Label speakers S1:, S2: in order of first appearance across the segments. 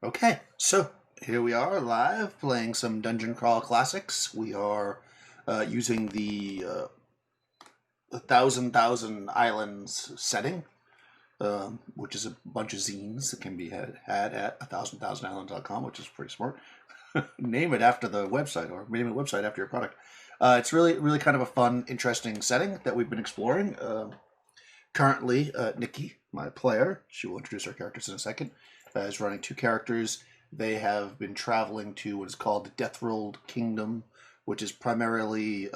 S1: Okay, so here we are live playing some Dungeon Crawl Classics. We are using the Thousand Islands setting, which is a bunch of zines that can be had at 1000thousandislands.com, which is pretty smart. Name it after the website, or name the website after your product. It's really kind of a fun, interesting setting that we've been exploring. Currently, Nikki, my player, she will introduce our characters in a second, is running two characters. They have been traveling to what is called the Deathrolled Kingdom, which is primarily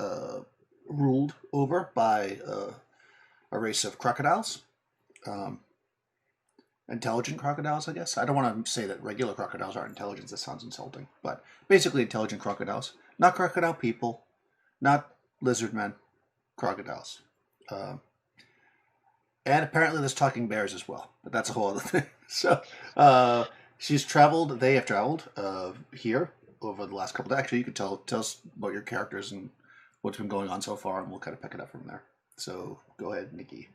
S1: ruled over by a race of crocodiles. Um, Intelligent crocodiles, I guess. I don't want to say that regular crocodiles aren't intelligent. That sounds insulting. But basically, intelligent crocodiles. Not crocodile people, not lizard men, crocodiles. Um, And apparently there's talking bears as well, but that's a whole other thing. So uh, she's traveled. They have traveled here over the last couple of days. Actually, you could tell us about your characters and what's been going on so far, and we'll kind of pick it up from there. So go ahead, Nikki.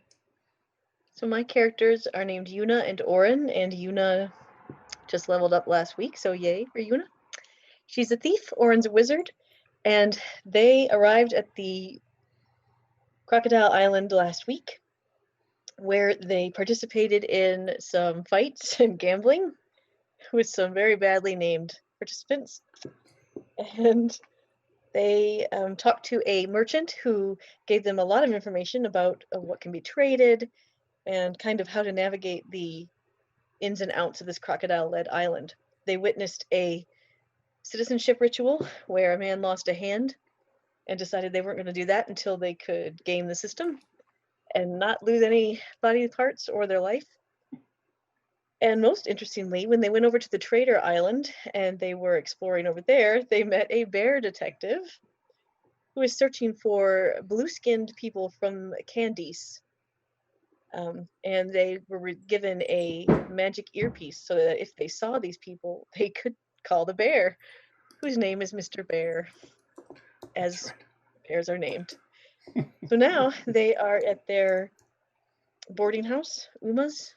S2: So my characters are named Yuna and Orin, and Yuna just leveled up last week, so yay for Yuna. She's a thief, Orin's a wizard, and they arrived at the Crocodile Island last week, where they participated in some fights and gambling with some very badly named participants. And they talked to a merchant who gave them a lot of information about what can be traded and kind of how to navigate the ins and outs of this crocodile-led island. They witnessed a citizenship ritual where a man lost a hand and decided they weren't going to do that until they could game the system and not lose any body parts or their life. And most interestingly, when they went over to the Trader Island and they were exploring over there, they met a bear detective who was searching for blue-skinned people from Candice. And they were given a magic earpiece so that if they saw these people, they could call the bear, whose name is Mr. Bear,
S1: That's
S2: as
S1: right.
S2: bears are named. So now they are at their boarding house, Uma's,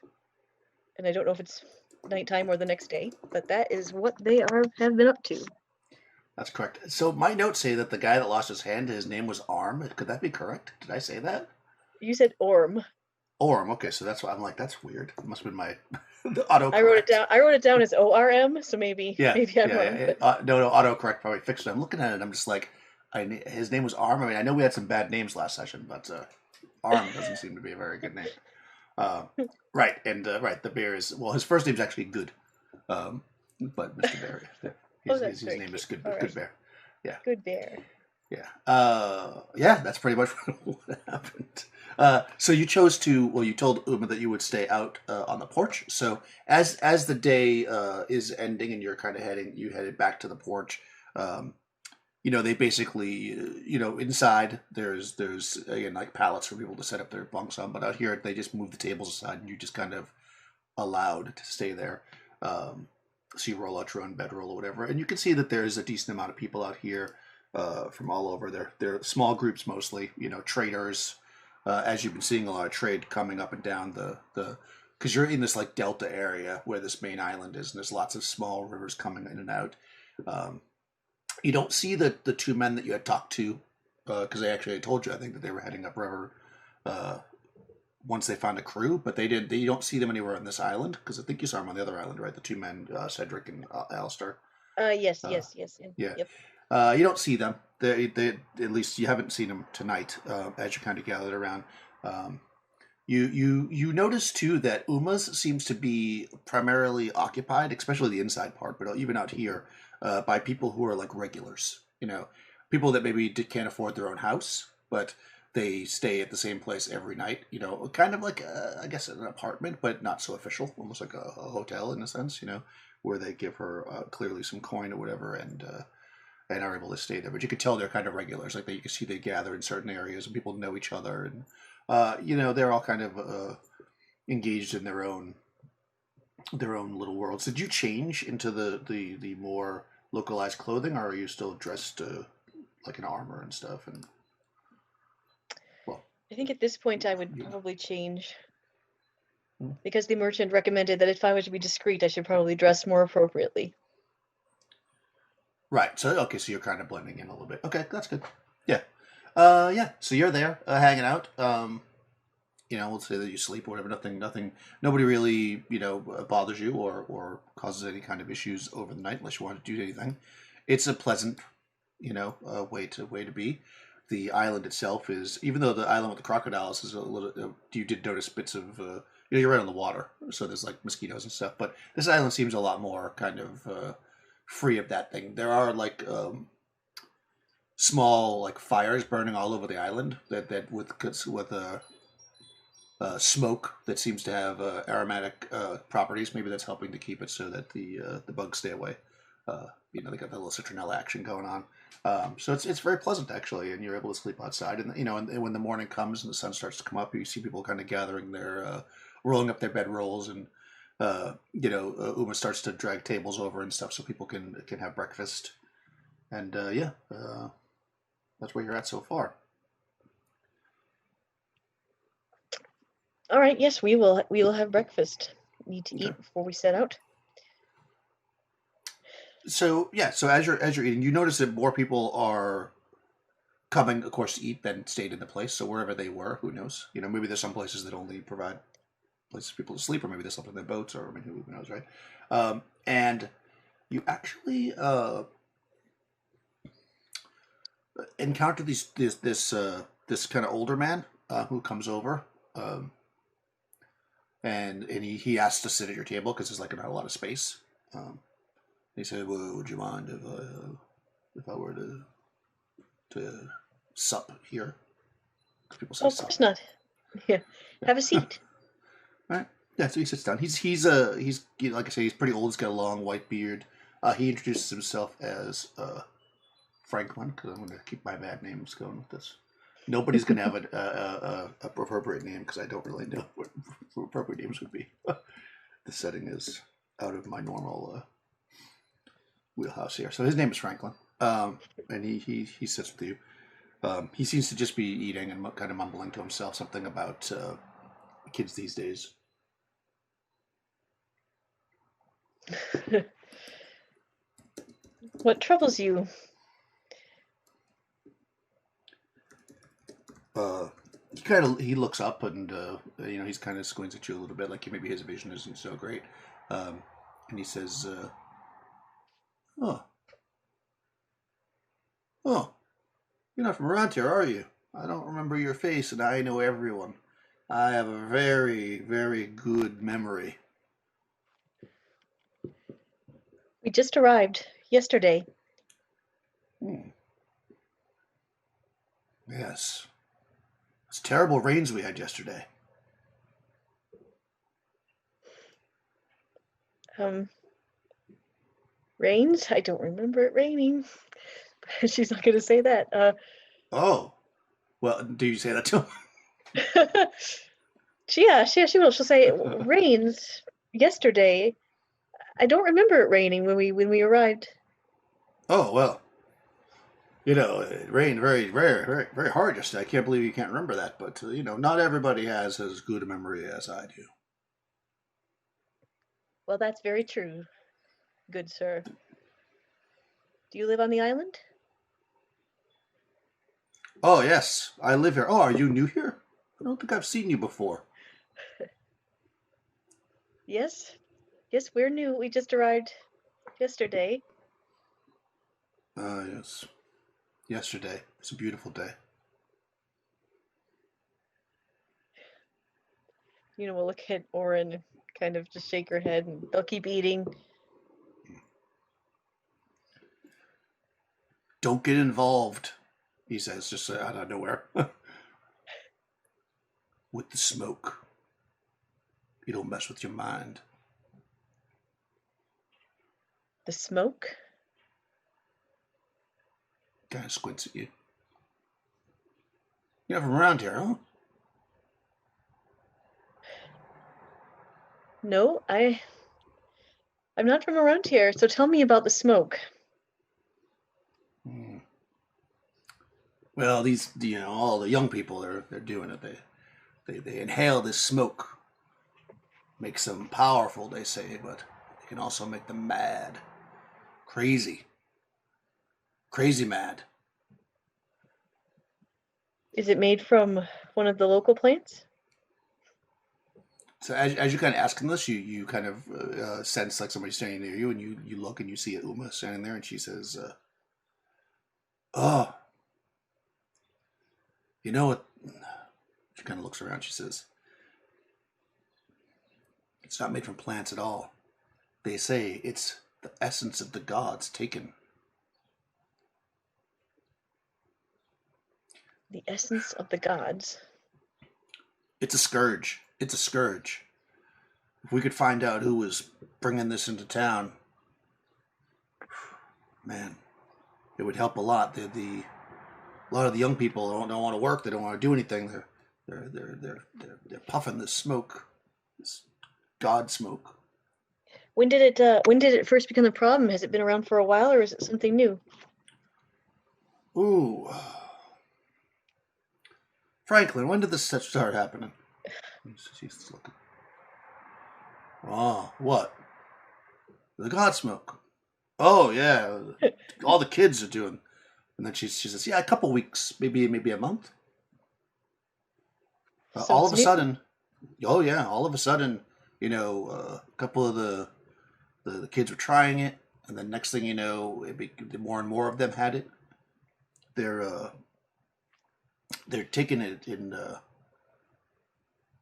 S2: and I don't know if it's nighttime or the next day, but that is what they have been up to.
S1: That's correct. So my notes say that the guy that lost his hand, his name was Arm. Could that be correct? Did I say that?
S2: You said Orm.
S1: Orm. Okay, so that's why I'm like, that's weird. It must have been my the
S2: I wrote it
S1: autocorrect.
S2: down. I wrote it down as ORM, so maybe
S1: Yeah,
S2: maybe I'm
S1: yeah,
S2: wrong.
S1: yeah.
S2: But
S1: No, autocorrect probably fixed it. I'm looking at it. I'm just like, his name was Arm. I mean, I know we had some bad names last session, but Arm doesn't seem to be a very good name. Uh, right, and right, the bear is well. His first name's actually Good, but Mr. Bear,
S2: oh, that's
S1: his
S2: very
S1: name is
S2: cute. All
S1: Good
S2: right,
S1: Bear. Yeah,
S2: good bear.
S1: yeah, yeah. That's pretty much what happened. So you chose to. Well, you told Uma that you would stay out on the porch. So as the day is ending and you're kind of you headed back to the porch. Um, they basically, inside there's again like pallets for people to set up their bunks on, but out here they just move the tables aside and you just kind of allowed to stay there. Um, so you roll out your own bedroll or whatever, and you can see that there's a decent amount of people out here from all over. They're small groups mostly, traders. As you've been seeing a lot of trade coming up and down the because you're in this like delta area where this main island is, and there's lots of small rivers coming in and out. Um, you don't see the two men that you had talked to because they actually told you I think that they were heading upriver uh, once they found a crew, but they did. You don't see them anywhere on this island because I think you saw them on the other island, right? The two men, Cedric and Alistair.
S2: Yes,
S1: Uh,
S2: yes, yes,
S1: yeah,
S2: yep.
S1: you don't see them. They at least you haven't seen them tonight as you kind of gathered around. Um, you notice too that Uma's seems to be primarily occupied, especially the inside part, but even out here, by people who are like regulars. People that maybe can't afford their own house, but they stay at the same place every night. Kind of like I guess an apartment, but not so official, almost like a hotel in a sense. Where they give her clearly some coin or whatever, and are able to stay there. But you could tell they're kind of regulars. Like you can see they gather in certain areas and people know each other, and they're all kind of engaged in their own little worlds. Did you change into the more localized clothing, or are you still dressed like in armor and stuff? And well,
S2: I think at this point I would
S1: you know,
S2: probably change. because the merchant recommended that if I were to be discreet, I should probably dress more appropriately.
S1: Right. So okay, so you're kind of blending in a little bit. Okay, that's good. Yeah. Yeah. So you're there, hanging out. We'll say that you sleep or whatever. Nothing. Nobody really, bothers you or causes any kind of issues over the night unless you want to do anything. It's a pleasant, way to be. The island itself is, even though the island with the crocodiles is a little, you did notice bits of, you're right on the water, so there's like mosquitoes and stuff. But this island seems a lot more kind of free of that thing. There are like small like fires burning all over the island that with smoke that seems to have aromatic properties. Maybe that's helping to keep it so that the bugs stay away. They got that little citronella action going on. So it's very pleasant actually, and you're able to sleep outside. And when the morning comes and the sun starts to come up, you see people kind of gathering their rolling up their bedrolls, and Uma starts to drag tables over and stuff so people can have breakfast. And that's where you're at so far.
S2: All right. Yes, we will have breakfast. Need to eat before we set out.
S1: So as you're eating, you notice that more people are coming, of course, to eat than stayed in the place. So wherever they were, who knows? Maybe there's some places that only provide places for people to sleep, or maybe they slept in their boats, or who knows, right? And you actually encounter this kind of older man who comes over, and he asks to sit at your table because there's like not a lot of space. He said, "Well, would you mind if I were to sup here?" Because people say
S2: Oh, of course not. Yeah, have a seat.
S1: All right. Yeah, so he sits down. He's like I say, he's pretty old. He's got a long white beard. He introduces himself as Franklin, because I'm going to keep my bad names going with this. Nobody's going to have a appropriate name because I don't really know what appropriate names would be. The setting is out of my normal wheelhouse here. So his name is Franklin, and he sits with you. He seems to just be eating and kind of mumbling to himself something about kids these days.
S2: What troubles you?
S1: He looks up and he's kind of squints at you a little bit, like maybe his vision isn't so great, and he says, "Oh, you're not from around here, are you? I don't remember your face, and I know everyone. I have a very, very good memory."
S2: We just arrived yesterday.
S1: Yes. It's terrible rains we had yesterday.
S2: Rains? I don't remember it raining. She's not going to say that.
S1: Oh. Well, do you say that to him?
S2: She will. She'll say it rains yesterday. I don't remember it raining when we arrived.
S1: Oh, well. It rained very, very, very, very hard yesterday. I can't believe you can't remember that, but not everybody has as good a memory as I do.
S2: Well, that's very true, good sir. Do you live on the island?
S1: Oh, yes. I live here. Oh, are you new here? I don't think I've seen you before.
S2: Yes. Yes, we're new. We just arrived yesterday.
S1: Yes. Yesterday. It's a beautiful day.
S2: We'll look at Oren and kind of just shake her head, and they'll keep eating.
S1: Don't get involved, he says, just out of nowhere. With the smoke. It'll mess with your mind.
S2: The smoke?
S1: Kind of squints at you. You're not from around here, huh?
S2: No, I'm not from around here, so tell me about the smoke.
S1: Well, these, all the young people, they're doing it. They inhale this smoke Makes them powerful, they say, but it can also make them mad. Crazy. Crazy mad.
S2: Is it made from one of the local plants?
S1: So as you kind of ask him this, you kind of sense like somebody standing near you, and you look and you see Uma standing there, and she says, "Oh, you know what?" She kind of looks around. She says, "It's not made from plants at all. They say it's the essence of the gods taken."
S2: The essence of the gods.
S1: It's a scourge. It's a scourge. If we could find out who was bringing this into town, man, it would help a lot. A lot of the young people don't want to work. They don't want to do anything. They're puffing this smoke, this god smoke.
S2: When did it first become a problem? Has it been around for a while, or is it something new?
S1: Ooh, Franklin, when did this start happening? She's looking. Oh, what? The god smoke. Oh yeah, all the kids are doing. And then she says, "Yeah, a couple weeks, maybe a month."
S2: So
S1: All
S2: it's
S1: of a
S2: new.
S1: sudden, oh yeah, all of a sudden, a couple of the kids were trying it, and then next thing you know, more and more of them had it. They're uh, they're taking it in.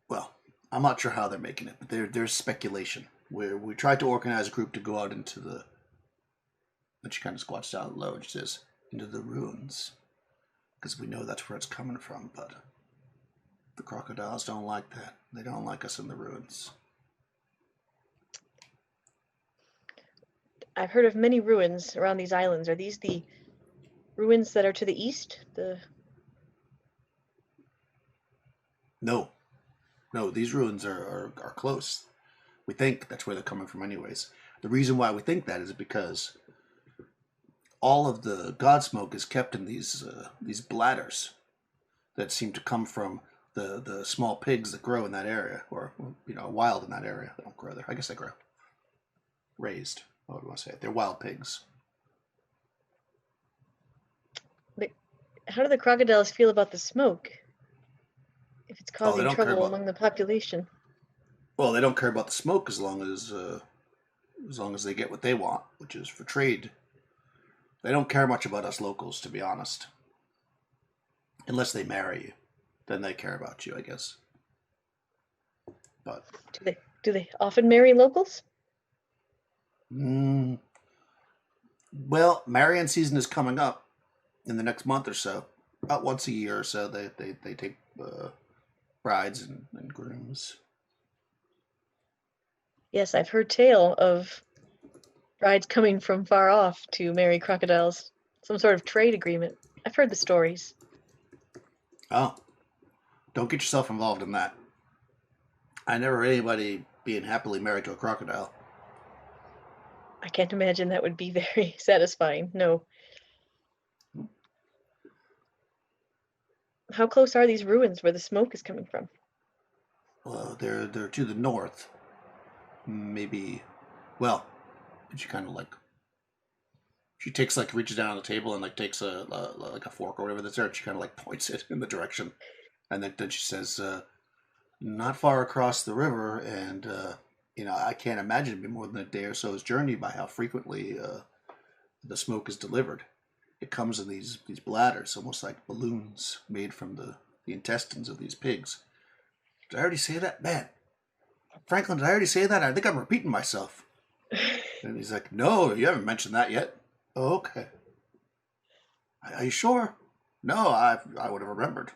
S1: Well, I'm not sure how they're making it, but there's speculation where we tried to organize a group to go out into the. And she kind of squats down low and she says, "Into the ruins," because we know that's where it's coming from, but the crocodiles don't like that. They don't like us in the ruins.
S2: I've heard of many ruins around these islands. Are these the ruins that are to the east?
S1: No, no, these ruins are close. We think that's where they're coming from, anyways. The reason why we think that is because all of the god smoke is kept in these bladders that seem to come from the small pigs that grow in that area, or wild in that area. They don't grow there. I guess they grow raised. What do I want to say? They're wild pigs.
S2: How do the crocodiles feel about the smoke? If it's
S1: Oh, they
S2: causing
S1: don't care
S2: trouble
S1: about.
S2: among the population.
S1: Well, they don't care about the smoke as long as they get what they want, which is for trade. They don't care much about us locals, to be honest. Unless they marry you, then they care about you, I guess. But
S2: Do they often marry locals?
S1: mm, well, marrying season is coming up in the next month or so. About once a year or so, they take brides and grooms.
S2: Yes, I've heard tale of brides coming from far off to marry crocodiles. Some sort of trade agreement. I've heard the stories.
S1: Oh, don't get yourself involved in that. I never heard anybody being happily married to a crocodile.
S2: I can't imagine that would be very satisfying. No. How close are these ruins where the smoke is coming from?
S1: They're to the north. Maybe, well, she kind of like she takes like reaches down on the table and like takes like a fork or whatever that's there. And she kind of like points it in the direction, and then she says, "Not far across the river, and I can't imagine it'd be more than a day or so's journey by how frequently the smoke is delivered. It comes in these bladders, almost like balloons made from the intestines of these pigs." Did I already say that, man? Franklin, did I already say that? I think I'm repeating myself. And he's like, "No, you haven't mentioned that yet." Oh, okay. Are you sure? No, I would have remembered.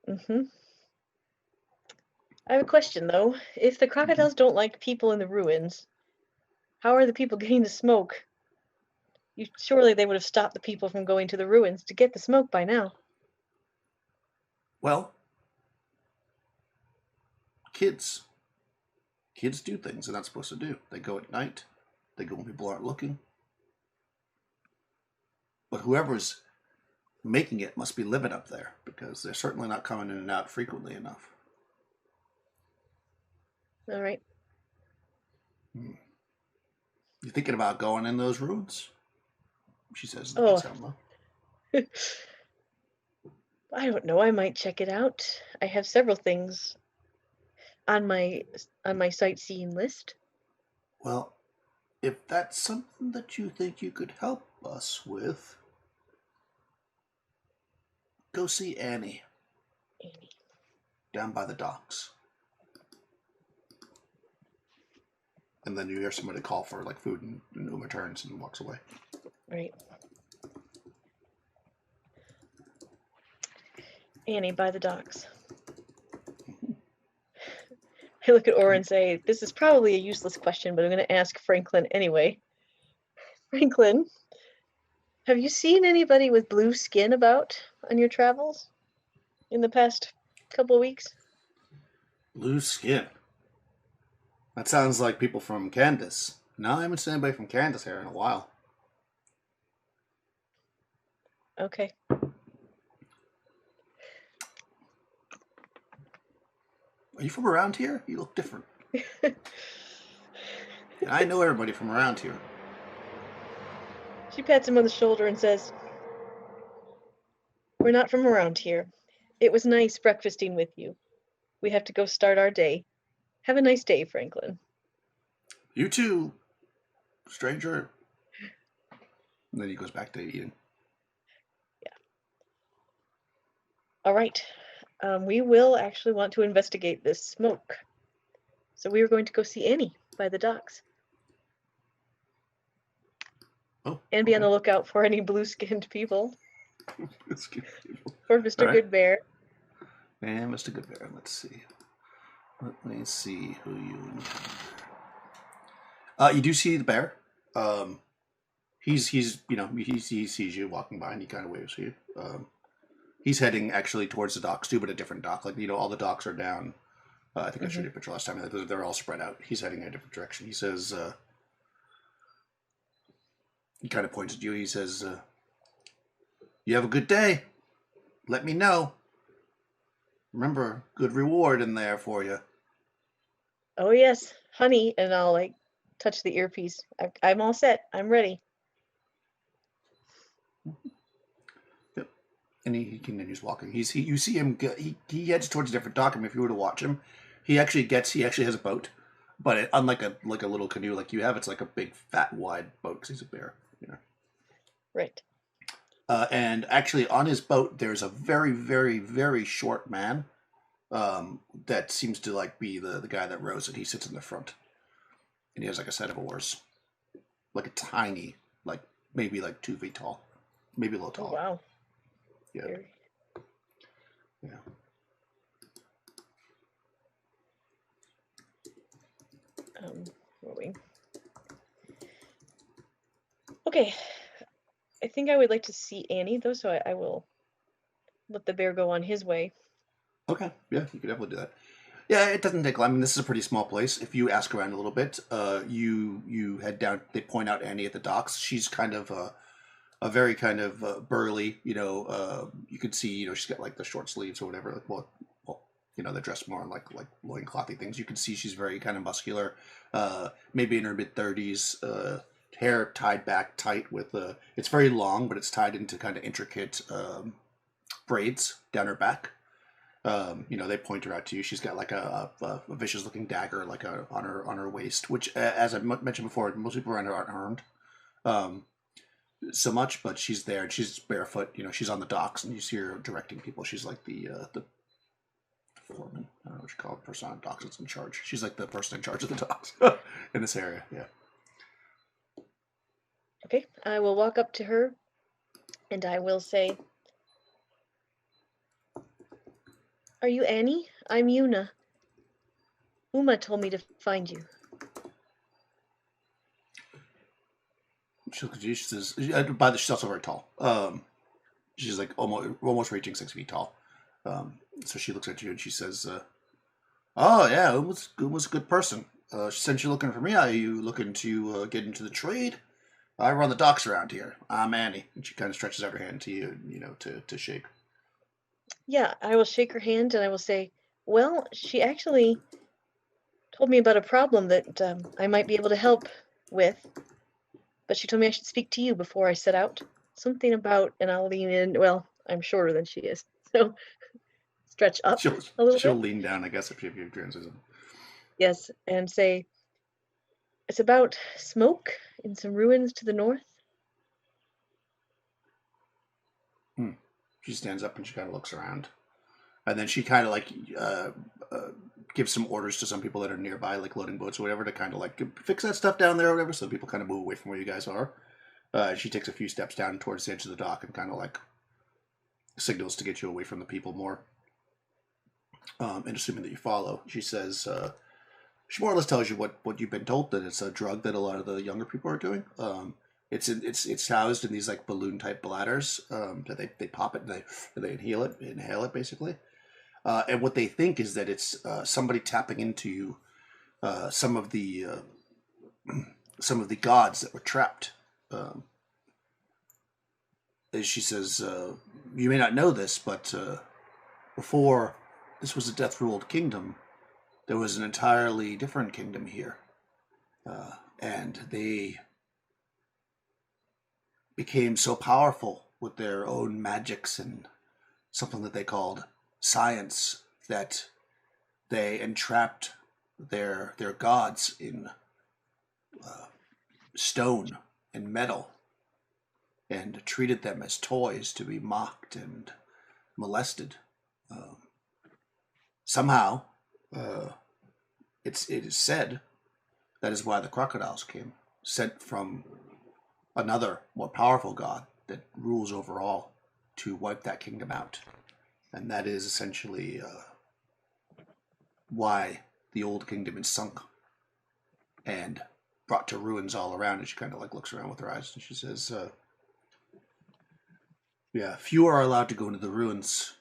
S2: Mm-hmm. I have a question though. If the
S1: Mm-hmm.
S2: crocodiles don't like people in the ruins, how are the people getting the smoke? Surely they would have stopped the people from going to the ruins to get the smoke by now.
S1: Well, kids. Kids do things they're not supposed to do. They go at night. They go when people aren't looking. But whoever's making it must be living up there because they're certainly not coming in and out frequently enough.
S2: All right.
S1: Hmm. You thinking about going in those ruins? She says in the
S2: Oh,
S1: sound low.
S2: I don't know. I might check it out. I have several things on my sightseeing list.
S1: Well, if that's something that you think you could help us with, go see Annie
S2: Annie.
S1: down by the docks. And then you hear somebody call for like food, and Uma turns and walks away.
S2: Right. Annie by the docks. I look at Aura and say, this is probably a useless question, but I'm going to ask Franklin anyway. Franklin, have you seen anybody with blue skin about on your travels in the past couple of weeks?
S1: Blue skin. That sounds like people from Candace. No, I haven't seen anybody from Candace here in a while.
S2: Okay.
S1: Are you from around here? You look different. I know everybody from around here.
S2: She pats him on the shoulder and says, we're not from around here. It was nice breakfasting with you. We have to go start our day. Have a nice day, Franklin.
S1: You too, stranger. And then he goes back to eating.
S2: Yeah. All right. We will actually want to investigate this smoke. So we are going to go see Annie by the docks.
S1: Oh,
S2: and be on the lookout for any blue-skinned people. For Mr.
S1: Right.
S2: Good Bear.
S1: And Mr. Good Bear. Let's see. Let me see who you know. You do see the bear. He's he sees you walking by and he kind of waves to you. He's heading actually towards the docks too, but a different dock. Like all the docks are down. I think I showed you a picture last time. They're all spread out. He's heading in a different direction. He says, he kind of points at you. He says, "You have a good day. Let me know. Remember, good reward in there for you."
S2: Oh yes, honey, and I'll touch the earpiece. I'm all set. I'm ready.
S1: Yep. And he continues walking. You see him. He heads towards a different dock. If you were to watch him, he actually has a boat, but unlike a little canoe like you have, it's like a big, fat, wide boat because he's a bear.
S2: Right.
S1: And actually, on his boat, there's a very, very, very short man that seems to be the guy that rows it. He sits in the front, and he has a set of oars, like a tiny, maybe 2 feet tall, maybe a little taller.
S2: Oh, wow.
S1: Yeah. Yeah.
S2: Rowing. Okay. I think I would like to see Annie, though, so I will let the bear go on his way.
S1: Okay. Yeah, you could definitely do that. Yeah, it doesn't take long. I mean, this is a pretty small place. If you ask around a little bit, you head down. They point out Annie at the docks. She's kind of a very kind of burly. You could see. She's got the short sleeves or whatever. They're dressed more in like loinclothy things. You can see she's very kind of muscular. Maybe in her mid-30s. Hair tied back tight with it's very long, but it's tied into kind of intricate braids down her back. They point her out to you. She's got a vicious looking dagger on her waist, which, as I mentioned before, most people around her aren't armed so much, but she's there and she's barefoot. She's on the docks and you see her directing people. She's like the foreman. I don't know what you call it, person on docks that's in charge. She's like the person in charge of the docks in this area. Yeah.
S2: Okay, I will walk up to her and I will say, "Are you Annie? I'm Una. Uma told me to find you."
S1: She looks at you. She says, she's also very tall. She's almost reaching 6 feet tall. So she looks at you and she says, "Oh yeah, Uma's a good person. She sent you looking for me. Are you looking to get into the trade? I run the docks around here. I'm Annie." And she kind of stretches out her hand to you, to shake.
S2: Yeah, I will shake her hand and I will say, "Well, she actually told me about a problem that I might be able to help with, but she told me I should speak to you before I set out. Something about, and I'll lean in. Well, I'm shorter than she is, so stretch up
S1: She'll
S2: a little
S1: she'll
S2: bit.
S1: lean down, I guess, if you transition.
S2: Yes, and say, it's about smoke in some ruins to the north.
S1: She stands up and she kind of looks around, and then she kind of like gives some orders to some people that are nearby, like loading boats or whatever, to kind of like fix that stuff down there or whatever, so people kind of move away from where you guys are. She takes a few steps down towards the edge of the dock and kind of like signals to get you away from the people more. And assuming that you follow, she says, she more or less tells you what you've been told, that it's a drug that a lot of the younger people are doing. It's housed in these like balloon type bladders that they pop it and they inhale it basically. And what they think is that it's somebody tapping into some of the gods that were trapped. As she says, you may not know this, but before this was a death-ruled kingdom, there was an entirely different kingdom here. And they became so powerful with their own magics and something that they called science that they entrapped their gods in stone and metal and treated them as toys to be mocked and molested. Somehow, it is said that is why the crocodiles came, sent from another more powerful god that rules over all to wipe that kingdom out. And that is essentially why the old kingdom is sunk and brought to ruins all around. And she kind of like looks around with her eyes and she says, yeah, few are allowed to go into the ruins.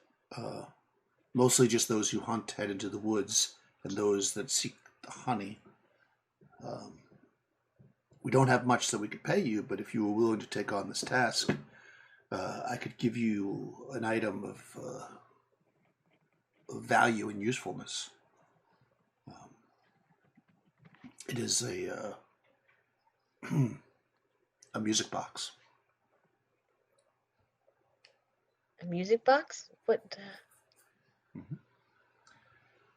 S1: Mostly just those who hunt head into the woods and those that seek the honey. We don't have much that we could pay you, but if you were willing to take on this task, I could give you an item of value and usefulness. It is a a music box.
S2: A music box? What?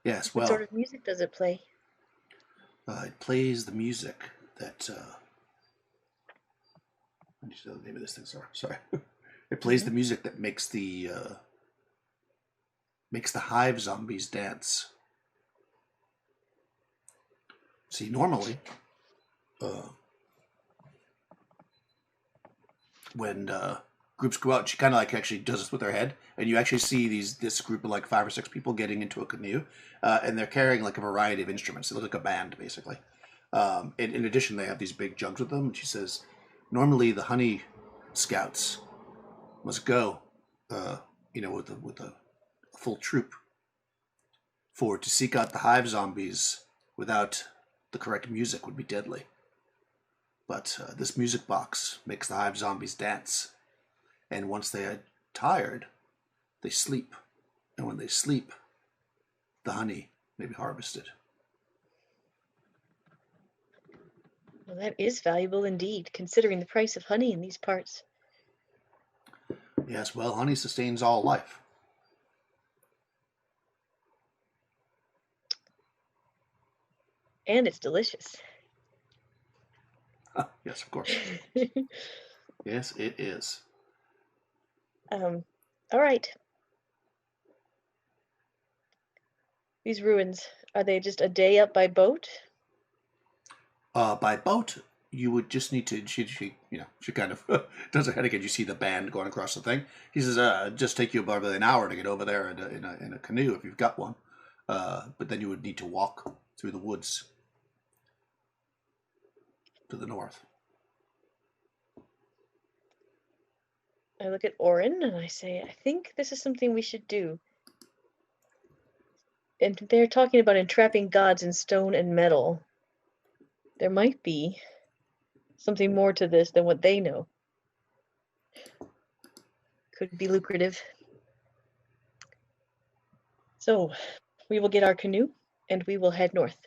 S1: Yes,
S2: What
S1: well,
S2: sort of music does it play?
S1: it plays the music that. I need to know the name of this thing. Sorry. It plays the music that makes the hive zombies dance. See, normally, when groups go out, she kind of like actually does this with her head, and you actually see this group of like 5 or 6 people getting into a canoe, and they're carrying like a variety of instruments. They look like a band, basically. In addition, they have these big jugs with them. And she says, normally the honey scouts must go, with a full troop, for to seek out the hive zombies without the correct music would be deadly. But this music box makes the hive zombies dance, and once they are tired, they sleep, and when they sleep, the honey may be harvested.
S2: Well, that is valuable indeed, considering the price of honey in these parts.
S1: Yes, well, honey sustains all life.
S2: And it's delicious.
S1: Yes, of course. Yes, it is.
S2: All right. These ruins, are they just a day up by boat?
S1: By boat, you would just need to. She kind of does her head again. You see the band going across the thing. He says, "Just take you about an hour to get over there in a canoe if you've got one. But then you would need to walk through the woods to the north."
S2: I look at Orin and I say, I think this is something we should do. And they're talking about entrapping gods in stone and metal. There might be something more to this than what they know. Could be lucrative. So we will get our canoe and we will head north.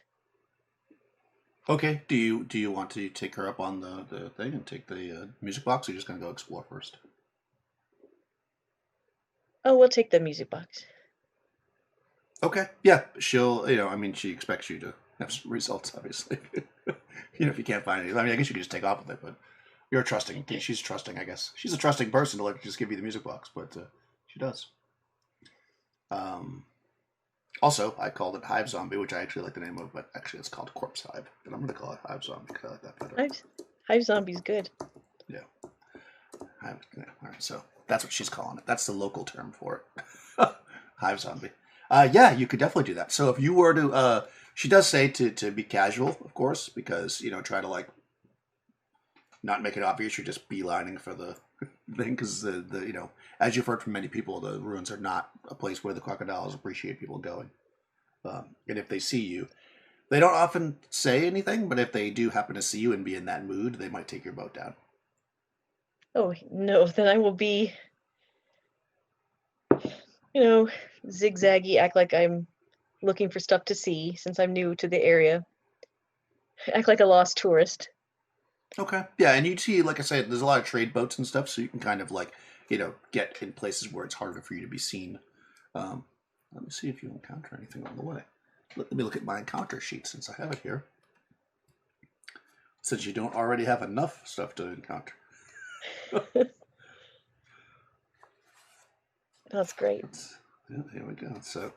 S1: Okay. Do you want to take her up on the thing and take the music box, or are you just gonna go explore first?
S2: Oh, we'll take the music box.
S1: Okay. Yeah. She'll. I mean, she expects you to have some results, obviously. If you can't find anything, I mean, I guess you could just take off with it, but you're trusting. She's trusting, I guess. She's a trusting person to just give you the music box, but she does. Um, Also, I called it Hive Zombie, which I actually like the name of, but actually it's called Corpse Hive. But I'm going to call it Hive Zombie because I like that better.
S2: Hive Zombie's good.
S1: Yeah. Yeah. All right, so that's what she's calling it. That's the local term for it. Hive Zombie. Yeah, you could definitely do that. So if you were to, she does say to be casual, of course, because, try to like not make it obvious you're just beelining for the thing, because as you've heard from many people, the ruins are not a place where the crocodiles appreciate people going. And if they see you, they don't often say anything, but if they do happen to see you and be in that mood, they might take your boat down.
S2: Oh no, then I will be, zigzaggy, act like I'm looking for stuff to see since I'm new to the area. Act like a lost tourist.
S1: Okay. Yeah, and you see, like I said, there's a lot of trade boats and stuff, so you can kind of like, get in places where it's harder for you to be seen. Um, Let me see if you encounter anything on the way. Let me look at my encounter sheet since I have it here. Since you don't already have enough stuff to encounter.
S2: That's great.
S1: Yeah, here we go. So,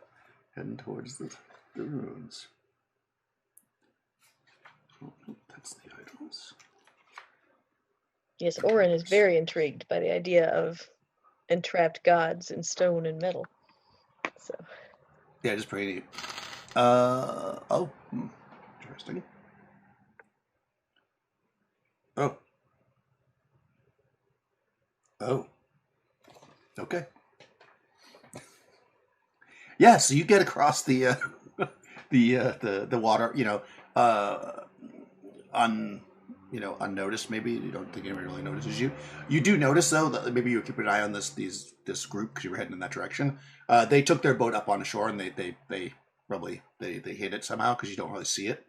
S1: heading towards the ruins. Oh, that's the items.
S2: Yes, Orin is very intrigued by the idea of entrapped gods in stone and metal. So.
S1: Yeah, just pretty neat. Interesting. Oh. Oh. Okay. Yeah, so you get across the the water, uh, un unnoticed. Maybe you don't think anyone really notices you. You do notice though that maybe you keep an eye on this group because you were heading in that direction. They took their boat up on the shore and they probably they hid it somehow because you don't really see it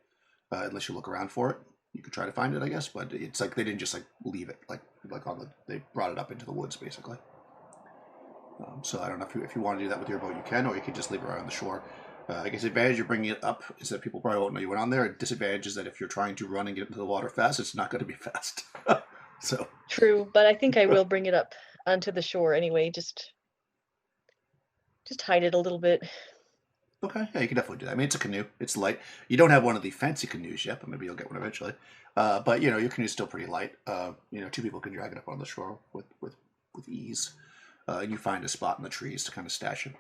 S1: unless you look around for it. You could try to find it, I guess, but it's like they didn't just like leave it like on the they brought it up into the woods basically. So I don't know if you want to do that with your boat, you can, or you could just leave it right on the shore. I guess the advantage of bringing it up is that people probably won't know you went on there. A disadvantage is that if you're trying to run and get into the water fast, it's not going to be fast. So
S2: True, but I think I will bring it up onto the shore anyway. Just hide it a little bit.
S1: okay, yeah, you can definitely do that. I mean, it's a canoe. It's light. You don't have one of the fancy canoes yet, but maybe you'll get one eventually. But your canoe's still pretty light. Two people can drag it up on the shore with ease. And you find a spot in the trees to kind of stash it.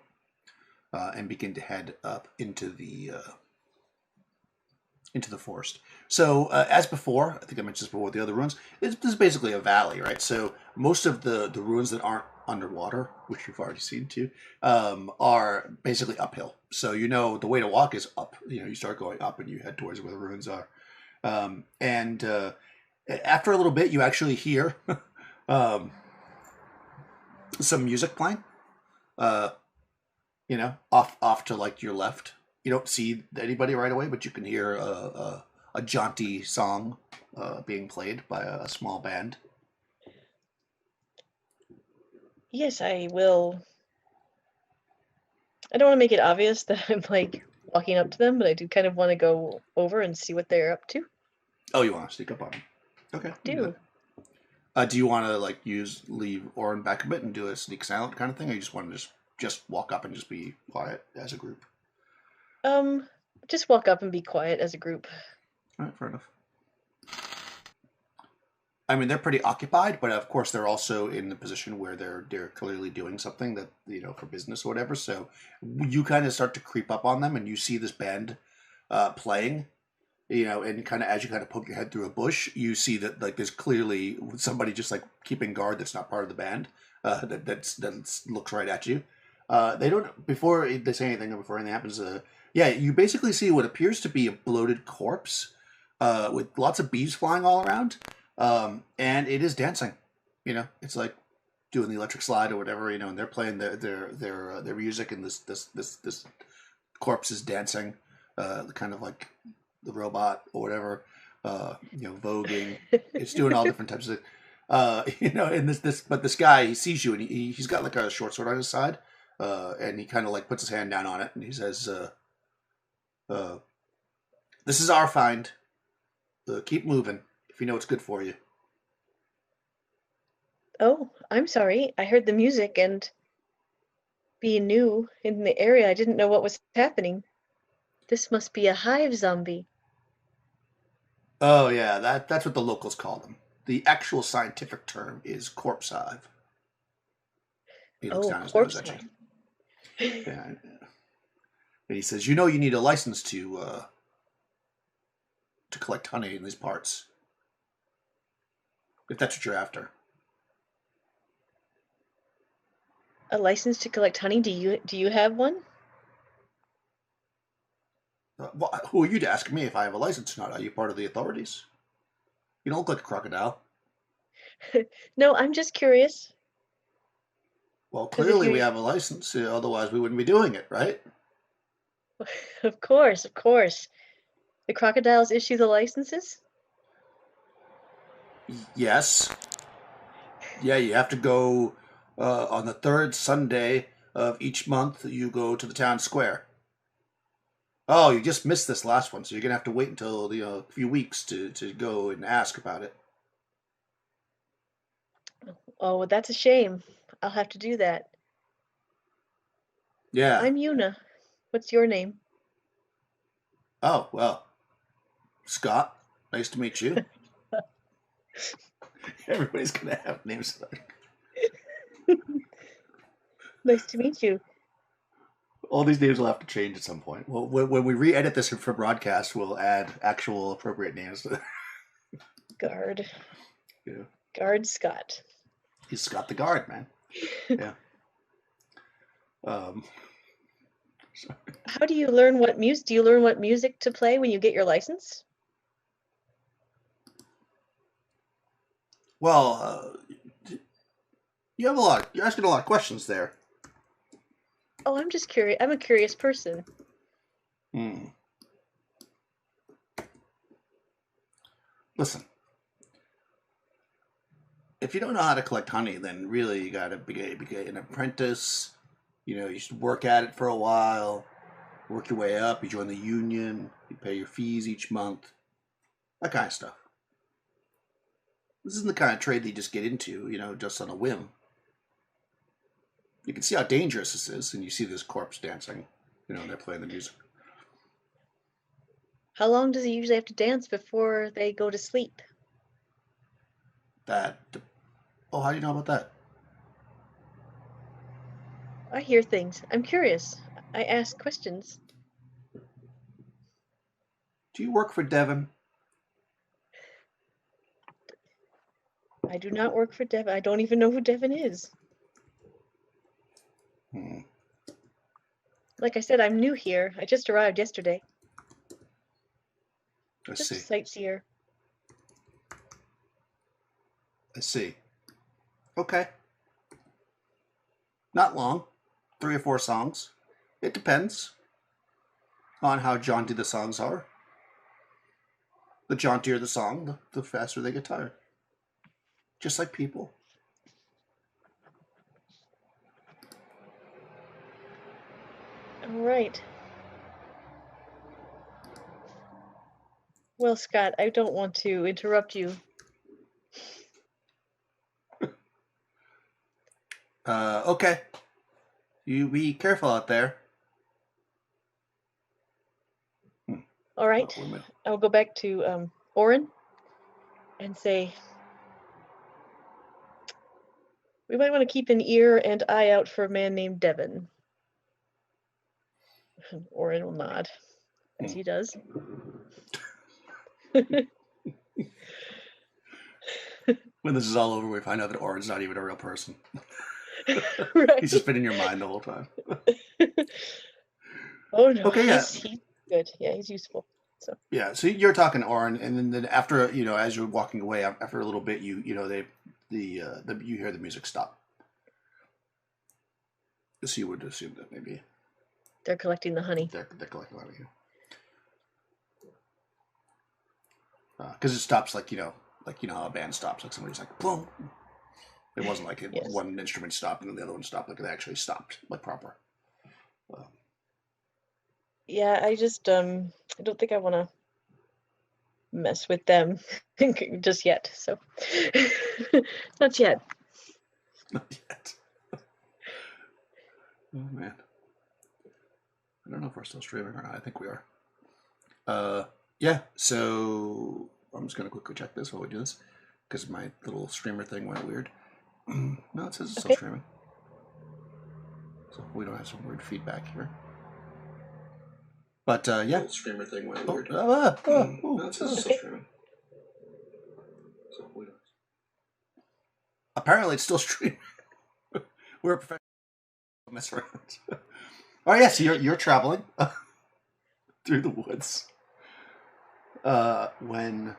S1: And begin to head up into the forest. So as before, I think I mentioned this before with the other ruins. This is basically a valley, right? So most of the ruins that aren't underwater, which you've already seen too, are basically uphill. So the way to walk is up. You start going up and you head towards where the ruins are. And after a little bit, you actually hear um, some music playing. Off to like your left. You don't see anybody right away, but you can hear a jaunty song being played by a small band.
S2: Yes, I will. I don't want to make it obvious that I'm like walking up to them, but I do kind of want to go over and see what they're up to.
S1: Oh, you want to sneak up on them? Okay. Do you want to leave Orin back a bit and do a sneak silent kind of thing, or you just want to just walk up and just be quiet as a group?
S2: Just walk up and be quiet as a group.
S1: All right, fair enough. I mean, they're pretty occupied, but of course, they're also in the position where they're clearly doing something that for business or whatever. So you kind of start to creep up on them, and you see this band playing. And kind of as you kind of poke your head through a bush, you see that there's clearly somebody just keeping guard that's not part of the band that looks right at you. They don't before they say anything or before anything happens. Yeah, you basically see what appears to be a bloated corpse with lots of bees flying all around, and it is dancing. It's like doing the electric slide or whatever. And they're playing their music, and this corpse is dancing, kind of like the robot or whatever, voguing. It's doing all different types of, and but this guy, he sees you and he's got like a short sword on his side, and he kind of like puts his hand down on it and he says, "This is our find. Keep moving if you know it's good for you."
S2: Oh, I'm sorry. I heard the music and being new in the area, I didn't know what was happening. This must be a hive zombie.
S1: Oh yeah, that's what the locals call them. The actual scientific term is corpse hive. He looks
S2: Oh,
S1: down his nose
S2: corpse
S1: at you.
S2: hive.
S1: Yeah. And he says, "You know, you need a license to collect honey in these parts, if that's what you're after."
S2: A license to collect honey? Do you have one?
S1: Who are you to ask me if I have a license or not? Are you part of the authorities? You don't look like a crocodile.
S2: No, I'm just curious.
S1: Well,
S2: Because if
S1: clearly we
S2: you,
S1: have a license. Otherwise, we wouldn't be doing it, right?
S2: of course, of course. The crocodiles issue the licenses?
S1: Yes. Yeah, you have to go on the third Sunday of each month. You go to the town square. Oh, you just missed this last one, so you're gonna have to wait until a few weeks to go and ask about it.
S2: Oh, well, that's a shame. I'll have to do that.
S1: Yeah.
S2: I'm Yuna. What's your name?
S1: Oh well, Scott. Nice to meet you. Everybody's gonna have names.
S2: Nice to meet you.
S1: All these names will have to change at some point. Well, when we re-edit this for broadcast, we'll add actual appropriate names.
S2: Guard.
S1: Yeah.
S2: Guard Scott.
S1: He's Scott the Guard, man. Yeah. Um,
S2: How do you learn what music? Do you learn what music to play when you get your license?
S1: well, you have a lot. You're asking a lot of questions there.
S2: Oh, I'm just curious. I'm a curious person.
S1: Hmm. Listen, if you don't know how to collect honey, then really you got to be an apprentice. You should work at it for a while, work your way up. You join the union, you pay your fees each month, that kind of stuff. This isn't the kind of trade that you just get into, just on a whim. You can see how dangerous this is, and you see this corpse dancing, and they're playing the music.
S2: How long does he usually have to dance before they go to sleep?
S1: That, oh, how do you know about that?
S2: I hear things. I'm curious. I ask questions.
S1: Do you work for Devon?
S2: I do not work for Devon. I don't even know who Devon is.
S1: Hmm.
S2: Like I said, I'm new here. I just arrived yesterday.
S1: I
S2: Just a
S1: see.
S2: sightseer.
S1: I see. Okay. Not long. 3 or 4 songs. It depends on how jaunty the songs are. The jauntier the song, the faster they get tired. Just like people.
S2: All right. Well, Scott, I don't want to interrupt you.
S1: Okay. You be careful out there.
S2: All right.
S1: Oh, wait a minute.
S2: I'll go back to Oren and say, we might want to keep an ear and eye out for a man named Devon. Oren will nod, as he does.
S1: When this is all over, we find out that Oren's not even a real person.
S2: Right.
S1: He's just been in your mind the whole time.
S2: Oh no.
S1: Okay, yeah.
S2: He's good. Yeah, he's useful. So
S1: Yeah, so you're talking to Oren, and then after as you're walking away, after a little bit, you hear the music stop. So you would assume that maybe
S2: they're collecting the honey.
S1: they're collecting out of you. because it stops like how a band stops, like somebody's like boom. It wasn't like
S2: Yes.
S1: one instrument stopped and then the other one stopped. Like they actually stopped, like proper. Uh,
S2: Yeah, I just I don't think I want to mess with them just yet. So not yet.
S1: not yet. Oh man, I don't know if we're still streaming or not. I think we are. Yeah. So I'm just gonna quickly check this while we do this because my little streamer thing went weird. No, it says it's still
S2: Okay.
S1: streaming, so we don't have some weird feedback here. But yeah, the streamer thing went weird. No, it says it's still streaming. So we don't. Apparently, it's still streaming. We're a professional mess around. Oh yeah, so you're traveling through the woods when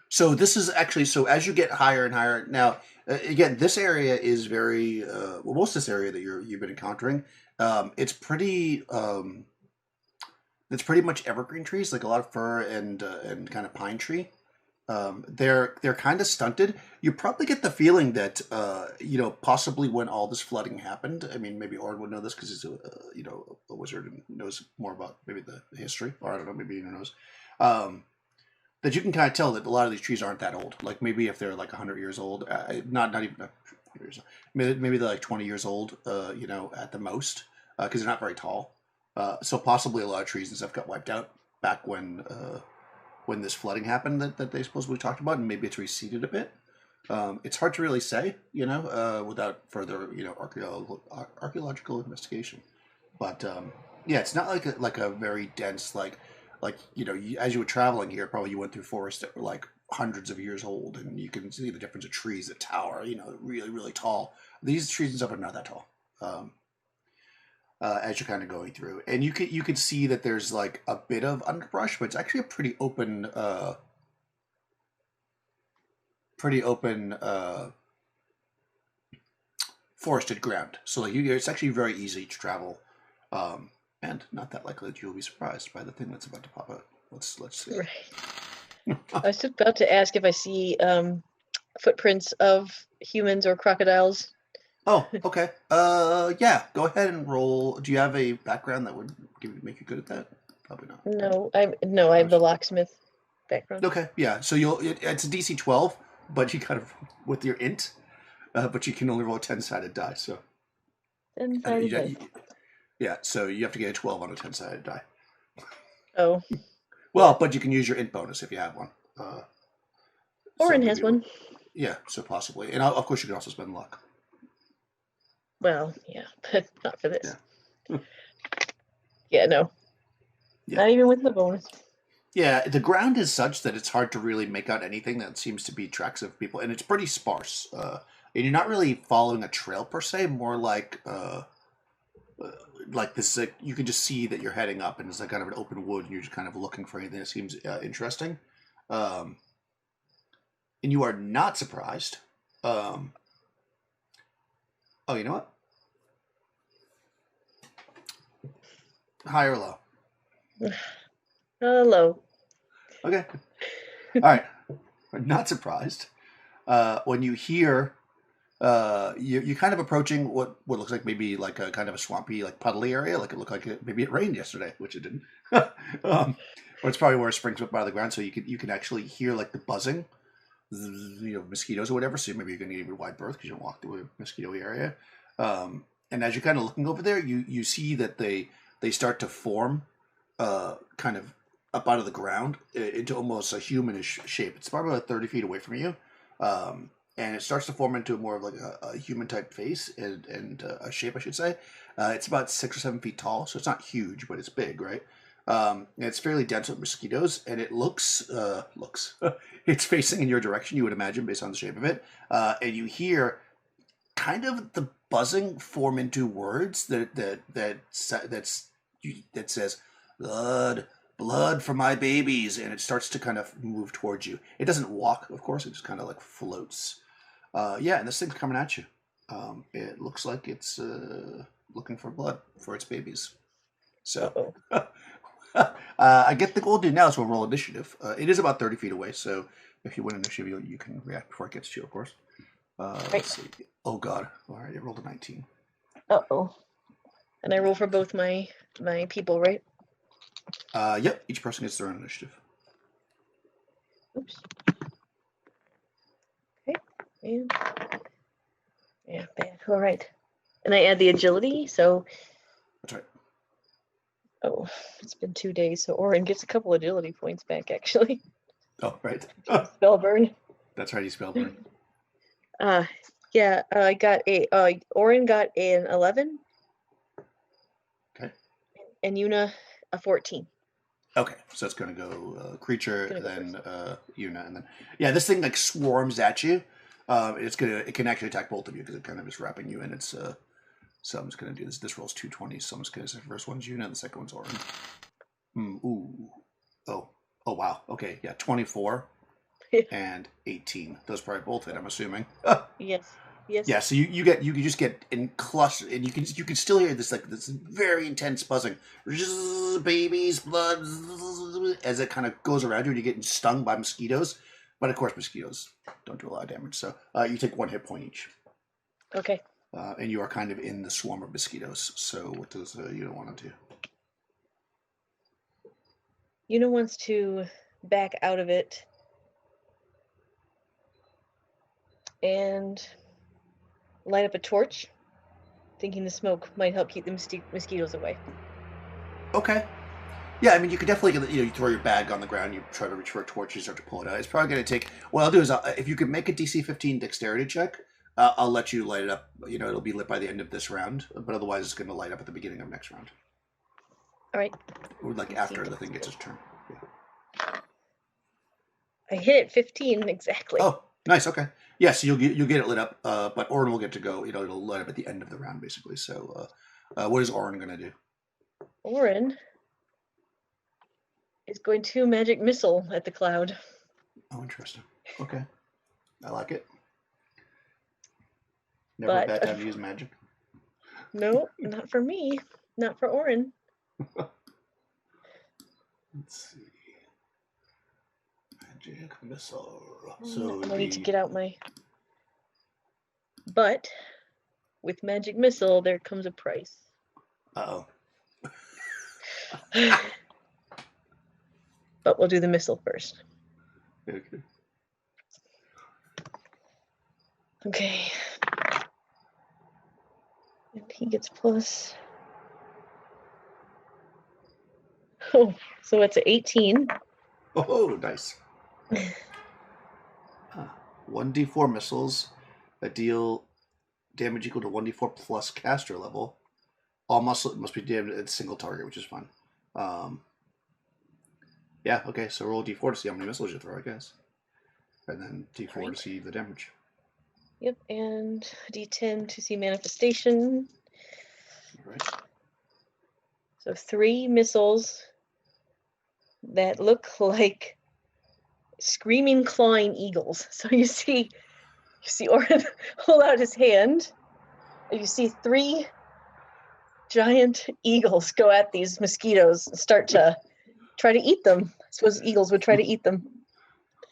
S1: so this is actually so as you get higher and higher now again this area is very well most of this area that you've been encountering it's pretty much evergreen trees like a lot of fir and kind of pine tree. They're kind of stunted. You probably get the feeling that possibly when all this flooding happened. I mean, maybe Orin would know this because he's a wizard and knows more about maybe the history, or I don't know, maybe he knows. That you can kind of tell that a lot of these trees aren't that old. Like maybe if they're like 100 years old, not even years. Maybe they're like 20 years old. At the most, because they're not very tall. So possibly a lot of trees and stuff got wiped out back when this flooding happened that they supposedly talked about, and maybe it's receded a bit. It's hard to really say, without further, archaeological investigation. But yeah, it's not like a very dense as you were traveling here, probably you went through forests that were like hundreds of years old, and you can see the difference of trees that tower, really really tall. These trees and stuff are not that tall. As you're kind of going through, and you could see that there's like a bit of underbrush, but it's actually a pretty open forested ground. So it's actually very easy to travel, and not that likely that you'll be surprised by the thing that's about to pop out. Let's see.
S2: Right. I was just about to ask if I see footprints of humans or crocodiles.
S1: Oh, okay. Yeah. Go ahead and roll. Do you have a background that would make you good at that? Probably not.
S2: No, I have the locksmith background.
S1: Okay. Yeah. So it's a DC 12, but you kind of with your int, but you can only roll a 10-sided die. So
S2: 10-sided dice.
S1: yeah. So you have to get a 12 on a 10-sided die.
S2: Oh.
S1: Well, but you can use your int bonus if you have one.
S2: Orin has one.
S1: Yeah. So possibly, and of course you can also spend luck.
S2: Well, yeah, but not for this.
S1: Yeah.
S2: Yeah, no. Yeah. Not even with the bonus.
S1: Yeah, the ground is such that it's hard to really make out anything that seems to be tracks of people, and it's pretty sparse. And you're not really following a trail per se, more like this. You can just see that you're heading up, and it's like kind of an open wood, and you're just kind of looking for anything that seems interesting. And you are not surprised. Oh, you know what? High or low?
S2: Low.
S1: Okay. All right. Not surprised. When you hear, you're kind of approaching what looks like maybe like a kind of a swampy, like puddly area. Like it looked like maybe it rained yesterday, which it didn't. Or it's probably where springs up out of the ground, so you can actually hear like the buzzing, mosquitoes or whatever. So maybe you're going to need a wide berth because you don't walk through a mosquito area. And as you're kind of looking over there, you see that they start to form, kind of up out of the ground into almost a humanish shape. It's probably about 30 feet away from you. And it starts to form into more of like a human type face and a shape, I should say. It's about 6 or 7 feet tall, so it's not huge, but it's big, right? And it's fairly dense with mosquitoes, and it looks it's facing in your direction, you would imagine, based on the shape of it. And you hear kind of the buzzing form into words that says blood for my babies, and it starts to kind of move towards you. It doesn't walk, of course, it just kind of like floats. And this thing's coming at you. It looks like it's looking for blood for its babies. So
S2: Uh-oh.
S1: I get the goal to do now, so we'll roll initiative. It is about 30 feet away, so if you win initiative, you can react before it gets to you, of course.
S2: Right.
S1: Let's see. Oh god! All right, it rolled a 19.
S2: Uh-oh. And I roll for both my people, right?
S1: Yep. Each person gets their own initiative.
S2: Oops. Okay. And yeah, bad. All right. And I add the agility, so
S1: That's right.
S2: oh, it's been 2 days, so Orin gets a couple agility points back actually.
S1: Oh, right.
S2: Spell burn.
S1: That's right. You spell burn.
S2: Yeah, I got Orin got an 11.
S1: Okay.
S2: And Yuna a 14.
S1: Okay, so it's going to go creature,
S2: Gonna go
S1: then Yuna, and then yeah, this thing like swarms at you. It can actually attack both of you because it kind of is wrapping you in. It's so I'm just going to do this. This rolls 220, so I'm just going to say the first one's Yuna, and the second one's Orin. Ooh, oh wow. Okay, yeah, 24 and 18. Those probably both hit. I'm assuming.
S2: Yes. Yes.
S1: Yeah, so you just get in cluster, and you can still hear this like this very intense buzzing, babies, blood, as it kind of goes around you, and you're getting stung by mosquitoes. But of course, mosquitoes don't do a lot of damage, so you take 1 hit point each.
S2: Okay.
S1: And you are kind of in the swarm of mosquitoes. So what does you want to do?
S2: Yuna wants to back out of it and light up a torch, thinking the smoke might help keep the mosquitoes away.
S1: Okay. Yeah, I mean, you could definitely, you throw your bag on the ground, you try to reach for a torch, you start to pull it out. It's probably going to take, what I'll do is, if you could make a DC 15 dexterity check, I'll let you light it up. It'll be lit by the end of this round, but otherwise it's going to light up at the beginning of next round.
S2: All right.
S1: Or like after the thing gets its turn. Yeah.
S2: I hit it 15 exactly.
S1: Oh, nice. Okay. Yeah, so you'll get it lit up, but Orin will get to go. It'll light up at the end of the round, basically. So, what is Orin going to do?
S2: Orin is going to magic missile at the cloud.
S1: Oh, interesting. Okay. I like it. Never a bad time to use magic.
S2: No, not for me. Not for Orin.
S1: Let's see. Magic missile. So
S2: I need to get out my... But with magic missile, there comes a price.
S1: Uh-oh.
S2: But we'll do the missile first.
S1: Okay.
S2: Okay. And he gets plus... Oh, so it's 18.
S1: Oh, nice. 1d4 missiles that deal damage equal to 1d4 plus caster level. All muscle must be damaged at a single target, which is fun. Yeah, okay, so roll d4 to see how many missiles you throw, I guess. And then d4 to see the damage.
S2: Yep, and d10 to see manifestation.
S1: All right.
S2: So 3 missiles that look like screaming, clawing eagles. So you see Orin hold out his hand, and you see 3 giant eagles go at these mosquitoes and start to try to eat them. I suppose eagles would try to eat them.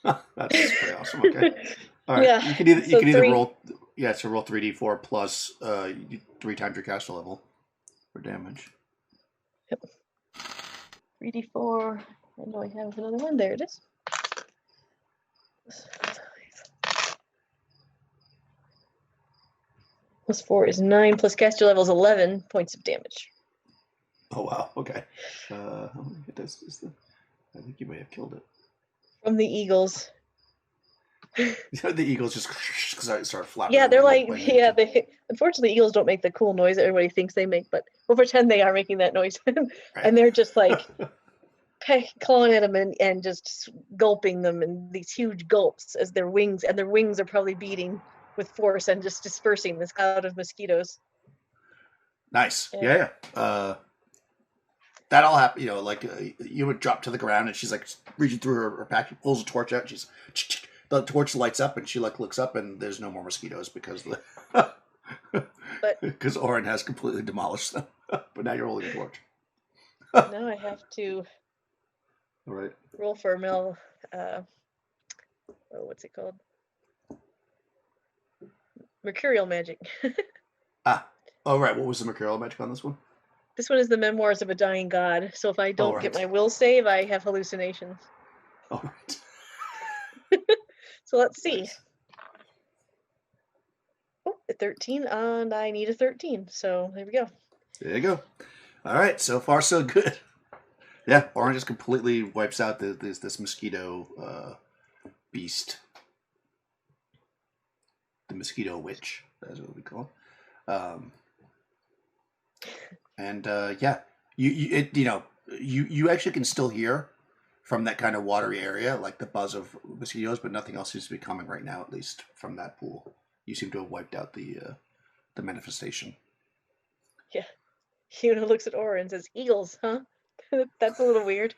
S1: That's pretty awesome. Okay. All right.
S2: Yeah.
S1: You can either
S2: So
S1: roll. Yeah, so roll 3d4 plus 3 times your caster level for damage.
S2: Yep. 3d4. I know I have another one. There it is. Plus 4 is 9. Plus caster level is 11 points of damage.
S1: Oh wow. Okay. How many hit dice is the? I think you may have killed it.
S2: From the eagles.
S1: The eagles just start flapping.
S2: Yeah, they're like, yeah. Unfortunately, eagles don't make the cool noise that everybody thinks they make, but we'll pretend they are making that noise, and they're just like clawing at them and just gulping them in these huge gulps as their wings are probably beating with force and just dispersing this cloud of mosquitoes.
S1: Nice. Yeah. That all happened. You would drop to the ground, and she's like reaching through her pack, pulls a torch out. The torch lights up, and she looks up, and there's no more mosquitoes because because Orin has completely demolished them. But now you're holding a torch.
S2: Now I have to
S1: All right.
S2: roll for what's it called? Mercurial magic.
S1: Ah. All right. What was the Mercurial magic on this one?
S2: This one is the Memoirs of a Dying God. So if I
S1: All
S2: don't get
S1: right.
S2: my will save, I have hallucinations.
S1: All right.
S2: So let's see.
S1: Nice.
S2: Oh, a 13, and I need a 13. So there we go.
S1: There you go. All right. So far, so good. Yeah, Orange just completely wipes out this mosquito beast, the mosquito witch. That's what we call it. And yeah, you actually can still hear from that kind of watery area, like the buzz of mosquitoes, but nothing else seems to be coming right now, at least from that pool. You seem to have wiped out the manifestation.
S2: Yeah. Yuna looks at Aura and says, "Eagles, huh?" That's a little weird.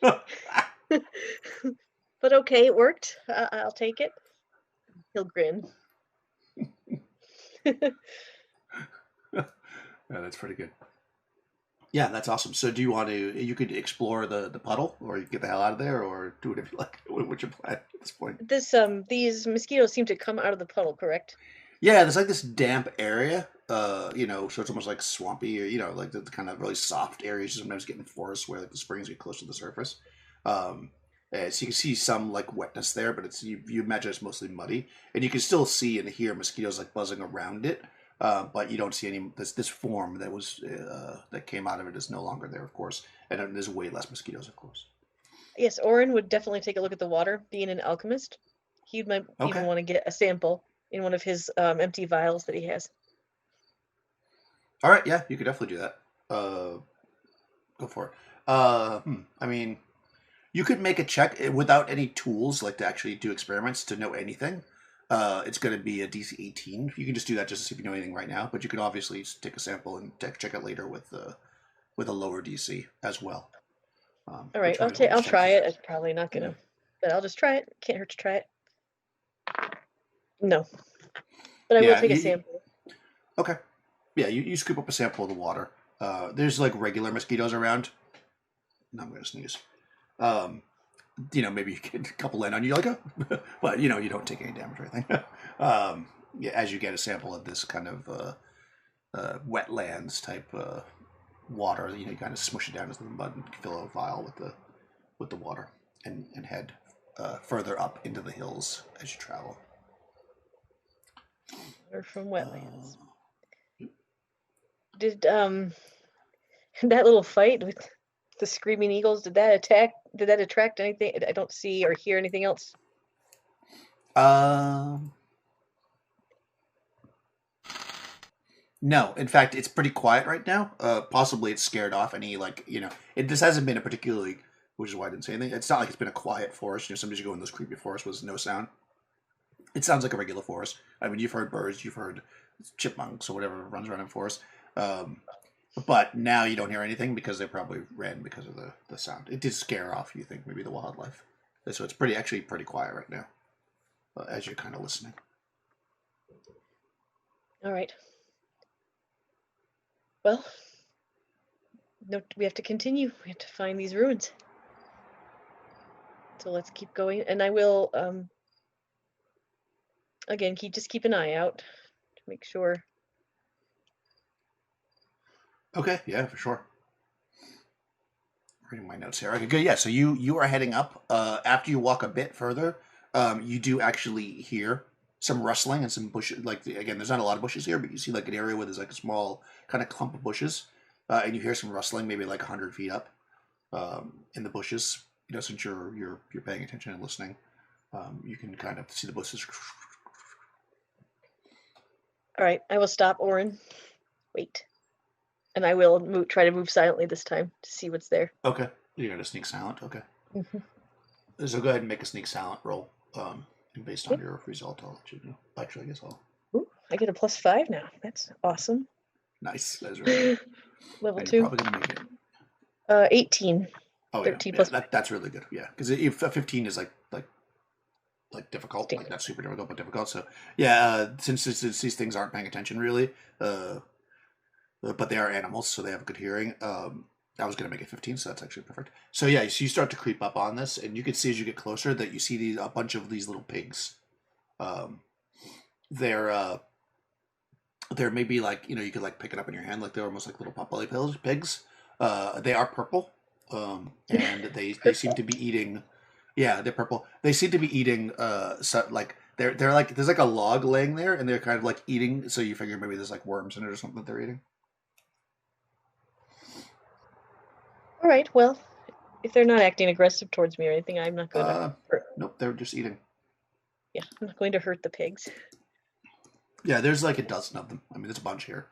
S2: But okay, it worked. I'll take it. He'll grin.
S1: Yeah, that's pretty good. Yeah, that's awesome. So, do you want to? You could explore the puddle, or you get the hell out of there, or do whatever you like. What's your plan at this point?
S2: These mosquitoes seem to come out of the puddle, correct?
S1: Yeah, there's like this damp area. So it's almost like swampy, or like the kind of really soft areas you sometimes get in forests where like, the springs get close to the surface. Um, so you can see some like wetness there, but it's you imagine it's mostly muddy, and you can still see and hear mosquitoes like buzzing around it. But you don't see any this form that came out of it is no longer there, of course, and there's way less mosquitoes, of course.
S2: Yes, Orin would definitely take a look at the water, being an alchemist. He might even
S1: Okay.
S2: want to get a sample in one of his empty vials that he has.
S1: All right. Yeah, you could definitely do that. Go for it. I mean, you could make a check without any tools, like to actually do experiments to know anything. It's going to be a DC 18. You can just do that just to see if you know anything right now, but you can obviously take a sample and check it later with a lower DC as well.
S2: All right,
S1: Which one
S2: I'll
S1: check
S2: try
S1: is
S2: it.
S1: that?
S2: It's probably not gonna, but I'll just try it. Can't hurt to try it. No, but I will
S1: Yeah.
S2: take a sample.
S1: Okay. Yeah, you scoop up a sample of the water. There's like regular mosquitoes around. No, I'm gonna sneeze. Um, maybe you get a couple land on you, like, oh, but you don't take any damage or anything. Yeah, as you get a sample of this kind of wetlands type water, you kind of smush it down into the mud and fill a vial with the water, and head further up into the hills as you travel.
S2: Water from wetlands. Did that little fight with the screaming eagles, did that attract anything? I don't see or hear anything else.
S1: No, in fact, it's pretty quiet right now. Possibly it's scared off any this hasn't been a particularly, which is why I didn't say anything. It's not like it's been a quiet forest. Sometimes you go in those creepy forests with no sound. It sounds like a regular forest. I mean, you've heard birds, you've heard chipmunks or whatever runs around in forest. But now you don't hear anything because they probably ran because of the sound. It did scare off, you think, maybe the wildlife. So it's actually pretty quiet right now as you're kind of listening.
S2: All right. Well, no, we have to continue. We have to find these ruins. So let's keep going, and I will again keep an eye out to make sure.
S1: Okay, yeah, for sure. Reading my notes here. Okay, good. Yeah, so you are heading up. After you walk a bit further, you do actually hear some rustling and some bushes. Like again, there's not a lot of bushes here, but you see like an area where there's like a small kind of clump of bushes, and you hear some rustling, maybe like 100 feet up in the bushes. Since you're paying attention and listening, you can kind of see the bushes.
S2: All right, I will stop Orin. Wait. And I will try to move silently this time to see what's there.
S1: Okay. You got to sneak silent. Okay. So go ahead and make a sneak silent roll. And based on your result, I'll let you know. Actually, I guess I'll.
S2: Ooh, I get a +5 now. That's awesome.
S1: Nice. That's really good.
S2: Level
S1: and
S2: 2.
S1: You're probably gonna make it.
S2: 18.
S1: Oh
S2: 13
S1: yeah,
S2: plus
S1: that's really good. Yeah, because if a 15 is like difficult, like not super difficult, but difficult. So yeah, since these things aren't paying attention really, but they are animals, so they have good hearing. I was going to make it 15, so that's actually perfect. So yeah, so you start to creep up on this, and you can see as you get closer that you see a bunch of these little pigs. Um, they're they're maybe like, you could like pick it up in your hand, like they're almost like little potbelly pigs. They are purple, and they seem to be eating. Yeah, they're purple. They seem to be eating. So like they're like there's like a log laying there, and they're kind of like eating. So you figure maybe there's like worms in it or something that they're eating.
S2: All right. Well, if they're not acting aggressive towards me or anything, I'm not going to hurt.
S1: Nope, they're just eating.
S2: Yeah, I'm not going to hurt the pigs.
S1: Yeah, there's like a dozen of them. I mean, there's a bunch here.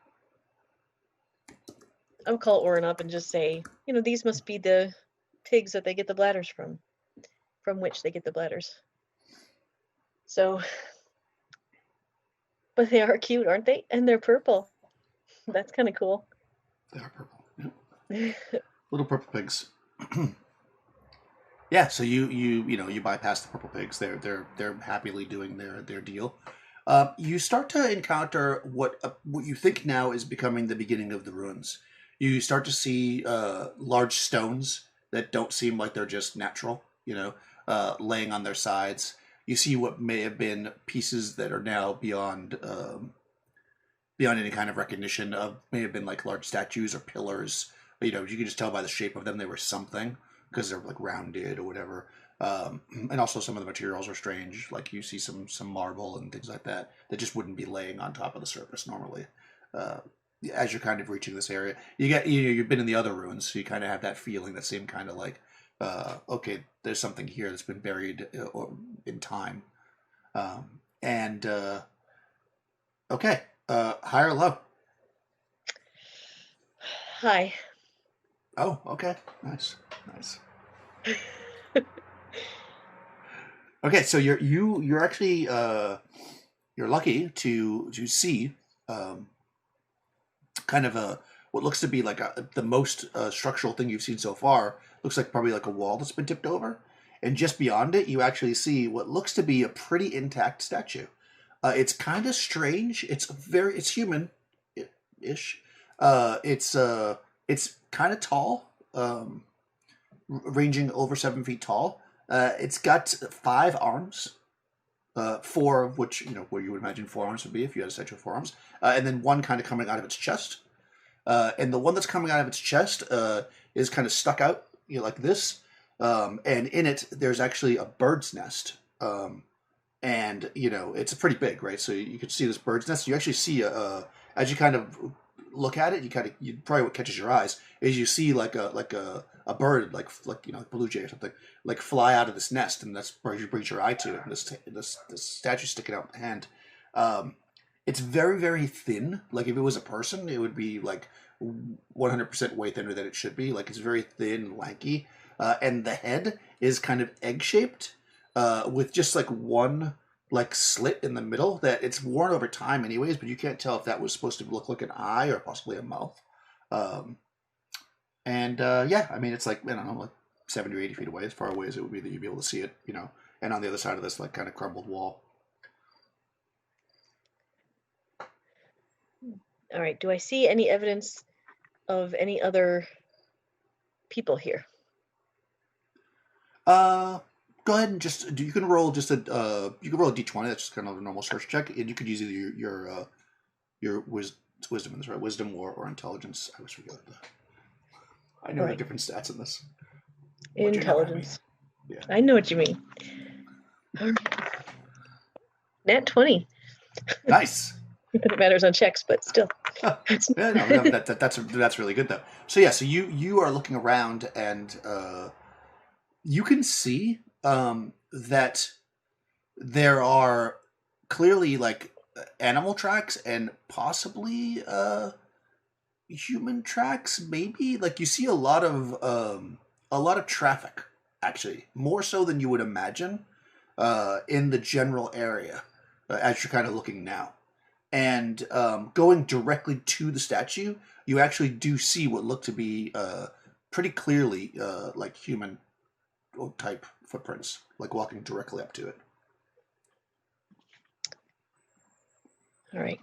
S2: I'll call Orin up and just say, these must be the pigs that they get the bladders from which they get the bladders. So, but they are cute, aren't they? And they're purple. That's kind of cool.
S1: They are purple. Yep. Little purple pigs. Yeah, so you bypass the purple pigs. They're happily doing their deal. You start to encounter what you think now is becoming the beginning of the ruins. You start to see large stones that don't seem like they're just natural, laying on their sides. You see what may have been pieces that are now beyond any kind of recognition of, may have been like large statues or pillars. But, you could just tell by the shape of them they were something because they're like rounded or whatever. And also some of the materials are strange. Like you see some marble and things like that just wouldn't be laying on top of the surface normally. As you're kind of reaching this area, you've been in the other ruins, so you kind of have that feeling, that same kind of like, okay, there's something here that's been buried in time. And okay, high or low?
S2: High.
S1: Oh, okay, nice. Okay, so you're actually you're lucky to see kind of what looks to be like the most structural thing you've seen so far. Looks like probably like a wall that's been tipped over, and just beyond it, you actually see what looks to be a pretty intact statue. It's kind of strange. It's human ish. It's kind of tall, ranging over 7 feet tall. It's got 5 arms, 4 of which, where you would imagine 4 arms would be if you had a statue of 4 arms, and then one kind of coming out of its chest. And the one that's coming out of its chest is kind of stuck out, like this. And in it, there's actually a bird's nest. And it's pretty big, right? So you could see this bird's nest. You actually see as you kind of look at it, you probably what catches your eyes is you see like a bird, like blue jay or something, like fly out of this nest, and that's where you brings your eye to. And this statue sticking out in the hand. It's very, very thin. Like if it was a person, it would be like 100% way thinner than it should be. Like it's very thin and lanky, and the head is kind of egg shaped, with just like one like slit in the middle that it's worn over time anyways, but you can't tell if that was supposed to look like an eye or possibly a mouth. And yeah, I mean, it's like, I don't know, like 70 or 80 feet away, as far away as it would be that you'd be able to see it, and on the other side of this like kind of crumbled wall.
S2: All right. Do I see any evidence of any other people here?
S1: Go ahead and just you can roll just a you can roll a d20. That's just kind of a normal search check, and you could use either your wisdom in this, right? Wisdom or intelligence. I always forget that. I know the different stats in this.
S2: Intelligence.
S1: Yeah.
S2: I know what you mean. Nat 20.
S1: Nice.
S2: It matters on checks, but still.
S1: Yeah, no, that's really good though. So yeah, so you are looking around and you can see that there are clearly like animal tracks and possibly human tracks. Maybe like you see a lot of traffic, actually, more so than you would imagine in the general area as you're kind of looking now. And going directly to the statue, you actually do see what look to be pretty clearly like human type footprints, like walking directly up to it.
S2: All right.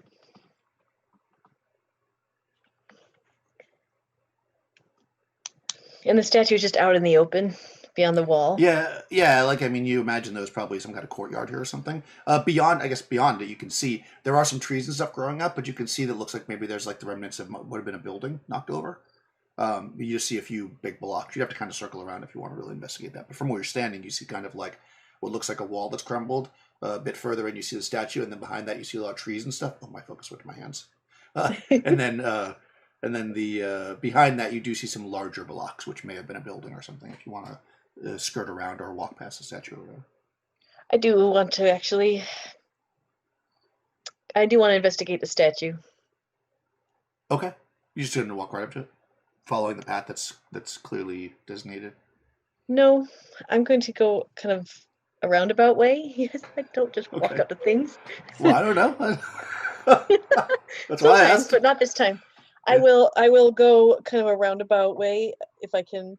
S2: And the statue is just out in the open, beyond the wall.
S1: Yeah. Like, I mean, you imagine there's probably some kind of courtyard here or something. Beyond, I guess, beyond it, you can see there are some trees and stuff growing up, but you can see that looks like maybe there's like the remnants of what would have been a building knocked over. You just see a few big blocks. You have to kind of circle around if you want to really investigate that. But from where you're standing, you see kind of like what looks like a wall that's crumbled. A bit further in, you see the statue, and then behind that, you see a lot of trees and stuff. Oh, my focus went to my hands. And then the behind that, you do see some larger blocks, which may have been a building or something. If you want to skirt around or walk past the statue or whatever.
S2: I do want to actually. I do want to investigate the statue.
S1: Okay, you just gonna walk right up to it, following the path that's clearly designated.
S2: No, I'm going to go kind of a roundabout way. Yes, I don't just walk
S1: Okay.
S2: up to things.
S1: Well, I don't know. That's why I
S2: Sometimes,
S1: asked.
S2: but not this time.
S1: Yeah.
S2: I will go kind of a roundabout way if I can.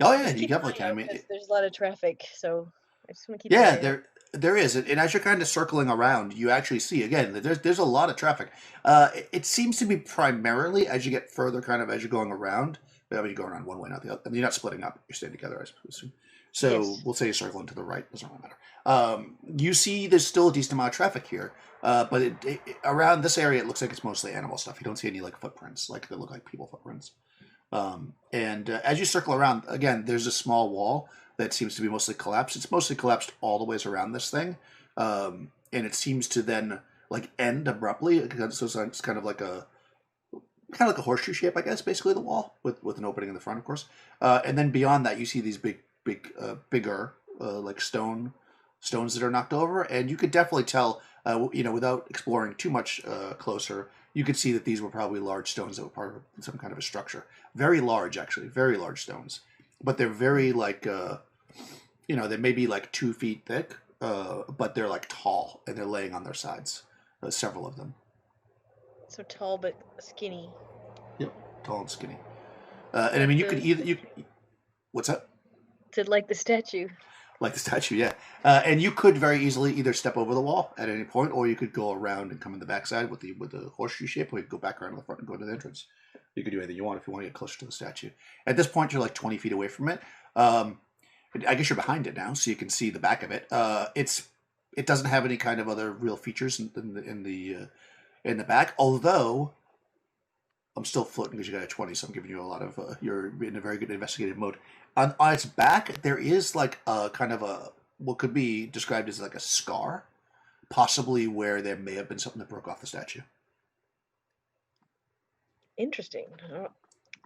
S1: Oh yeah,
S2: Just
S1: you
S2: keep
S1: definitely
S2: an eye
S1: can. I
S2: out
S1: mean,
S2: 'cause there's a lot of traffic, so I just want to keep an
S1: yeah,
S2: eye out.
S1: there is, and as you're kind of circling around, you actually see again that there's a lot of traffic. It seems to be primarily as you get further, kind of as you're going around. I mean, you're going around one way, not the other. I mean, you're not splitting up. You're staying together, I suppose. So
S2: Yes.
S1: we'll say you're circling to the right. Doesn't really matter. You see, there's still a decent amount of traffic here, but around this area, it looks like it's mostly animal stuff. You don't see any like footprints, like they look like people footprints. And as you circle around, again, there's a small wall that seems to be mostly collapsed. It's mostly collapsed all the ways around this thing, and it seems to then like end abruptly. So it's kind of like a horseshoe shape, I guess, basically the wall with an opening in the front, of course. And then beyond that, you see these bigger like stones that are knocked over, and you could definitely tell, without exploring too much closer, you could see that these were probably large stones that were part of some kind of a structure. Very large, actually, very large stones, but they're very like, they may be like 2 feet thick, but they're like tall and they're laying on their sides, several of them.
S2: So tall but skinny.
S1: Yep, tall and skinny. And I mean, you could either what's that?
S2: To like the statue.
S1: Like the statue, yeah. And you could very easily either step over the wall at any point, or you could go around and come in the backside with the horseshoe shape, or you could go back around to the front and go to the entrance. You could do anything you want if you want to get closer to the statue. At this point, you're like 20 feet away from it. I guess you're behind it now, so you can see the back of it. It doesn't have any kind of other real features in the back, although I'm still floating because you got a 20, so I'm giving you a lot of you're in a very good investigative mode. On its back, there is like a kind of a what could be described as like a scar, possibly where there may have been something that broke off the statue.
S2: Interesting.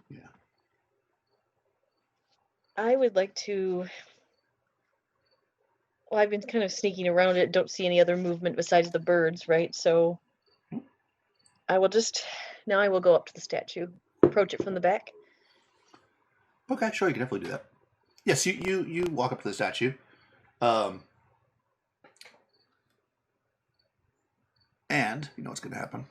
S1: Yeah.
S2: I would like to. Well, I've been kind of sneaking around it. Don't see any other movement besides the birds, right? So I will go up to the statue, approach it from the back.
S1: Okay, sure, you can definitely do that. Yes, you walk up to the statue. And you know what's going to happen.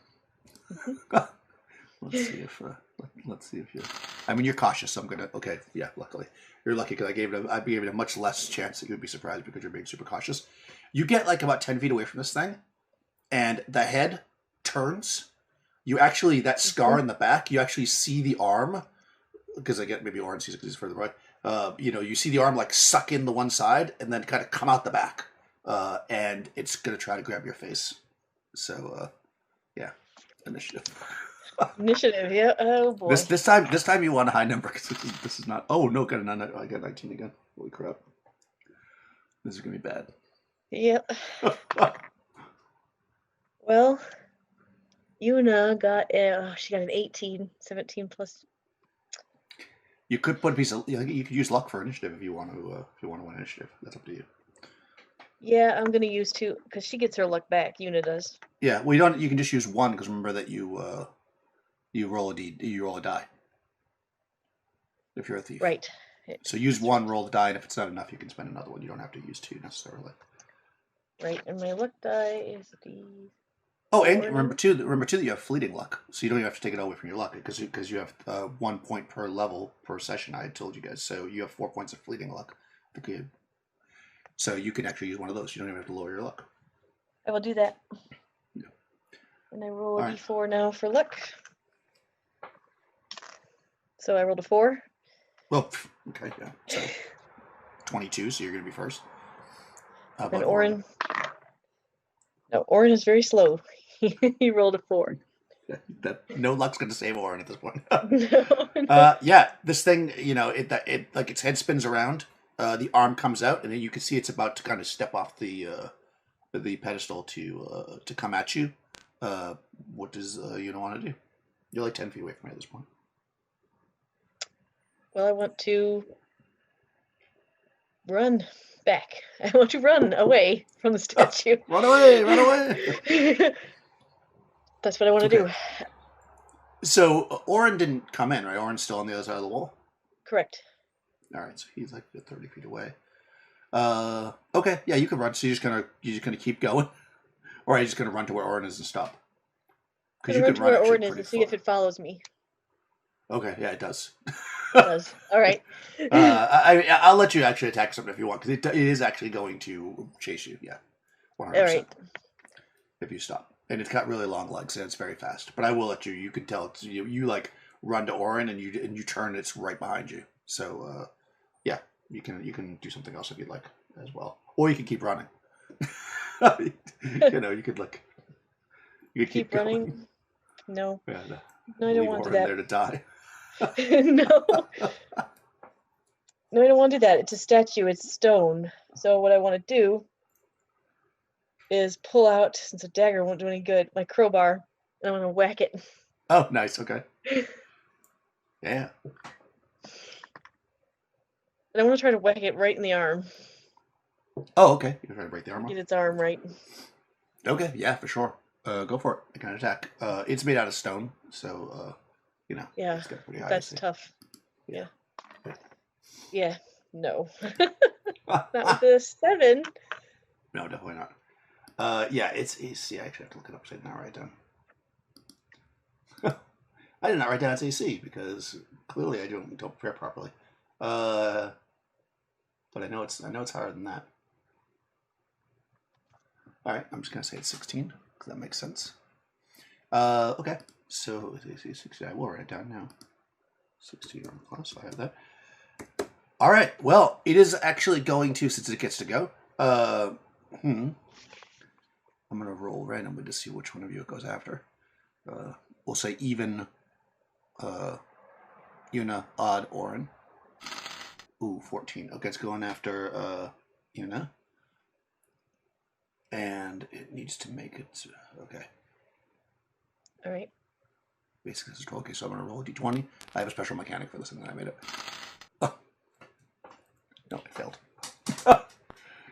S1: Let's see if you. I mean, you're cautious, so I'm gonna. Okay, yeah. Luckily, you're lucky because I gave it a much less chance that you would be surprised because you're being super cautious. You get like about 10 feet away from this thing, and the head turns. You actually that scar in the back. You actually see the arm because I get maybe Oren sees it because he's further away. You see the arm like suck in the one side and then kind of come out the back, and it's gonna try to grab your face. So, yeah, initiative.
S2: Initiative, yeah. Oh boy.
S1: This time you want a high number because this is not. Oh no, got a 9. I got 19 again. Holy crap! This is gonna be bad.
S2: Yep. Well, Yuna got she got an 18, 17 plus.
S1: You could put a piece of. You could use luck for initiative if you want to. If you want to win initiative, that's up to you.
S2: Yeah, I'm gonna use 2 because she gets her luck back. Yuna does.
S1: Yeah, well, you don't. You can just use 1 because remember that you roll a die. If you're a thief,
S2: Right.
S1: So use 1, roll the die, and if it's not enough, you can spend another one. You don't have to use 2 necessarily.
S2: Right, and my luck die is the.
S1: Oh, and remember too that you have fleeting luck, so you don't even have to take it away from your luck because you have 1 point per level per session. I had told you guys, so you have 4 points of fleeting luck. So you can actually use one of those. You don't even have to lower your luck.
S2: I will do that.
S1: Yeah.
S2: And I roll a d4 now for luck. So I rolled a 4.
S1: Well, okay, yeah. So 22, so you're going to be first. How
S2: And
S1: about Orin?
S2: No, Orin is very slow. He rolled a 4.
S1: No luck's going to save Orin at this point.
S2: No.
S1: Yeah, this thing, it like its head spins around, the arm comes out, and then you can see it's about to kind of step off the pedestal to come at you. What does you want to do? You're like 10 feet away from me at this point.
S2: Well, I want to run back. I want to run away from the statue.
S1: Run away! Run away!
S2: That's what I want to do.
S1: So Orin didn't come in, right? Orin's still on the other side of the wall.
S2: Correct.
S1: All right, so he's like 30 feet away. Okay, yeah, you can run. So you're just gonna keep going, or are you just gonna run to where Orin is and stop?
S2: Because you can run to where Orin is and see if it follows me.
S1: Okay, yeah, it does.
S2: It does. All right.
S1: I'll let you actually attack something if you want, because it is actually going to chase you. Yeah, 100%.
S2: All right.
S1: If you stop. And it's got really long legs and it's very fast. But I will let you. You can tell it's you like run to Orin and you turn. It's right behind you. So yeah, you can do something else if you'd like as well, or you can keep running. You could look. You could keep running.
S2: Going. No.
S1: Yeah,
S2: no, I don't want to do that.
S1: There to die.
S2: No. No, I don't want to do that. It's a statue. It's stone. So what I want to do is pull out, since a dagger won't do any good, my crowbar, and I'm going to whack it.
S1: Oh, nice. Okay. Yeah.
S2: And I want to try to whack it right in the arm.
S1: Oh, okay. You're trying to break the arm off?
S2: Get its arm right.
S1: Okay, yeah, for sure. Go for it. I can attack. It's made out of stone, so,
S2: Yeah,
S1: it's got pretty high
S2: that's
S1: AC.
S2: tough. Yeah. Yeah, no. Not with the 7.
S1: No, definitely not. Yeah, it's AC. I actually have to look it up so I did not write it down. I did not write down its AC because clearly I don't prepare properly. But I know it's higher than that. All right, I'm just gonna say it's 16 because that makes sense. Okay, so it's AC 16. I will write it down now. 16 or plus. I have that. All right. Well, it is actually going to, since it gets to go. I'm going to roll randomly to see which one of you it goes after. We'll say even, Una, odd, Orin. Ooh, 14. Okay, it's going after Una. And it needs to make it. Okay.
S2: All right.
S1: Basically, this is 12. Okay, so I'm going to roll a d20. I have a special mechanic for this, and then I made it. Oh. No, it failed.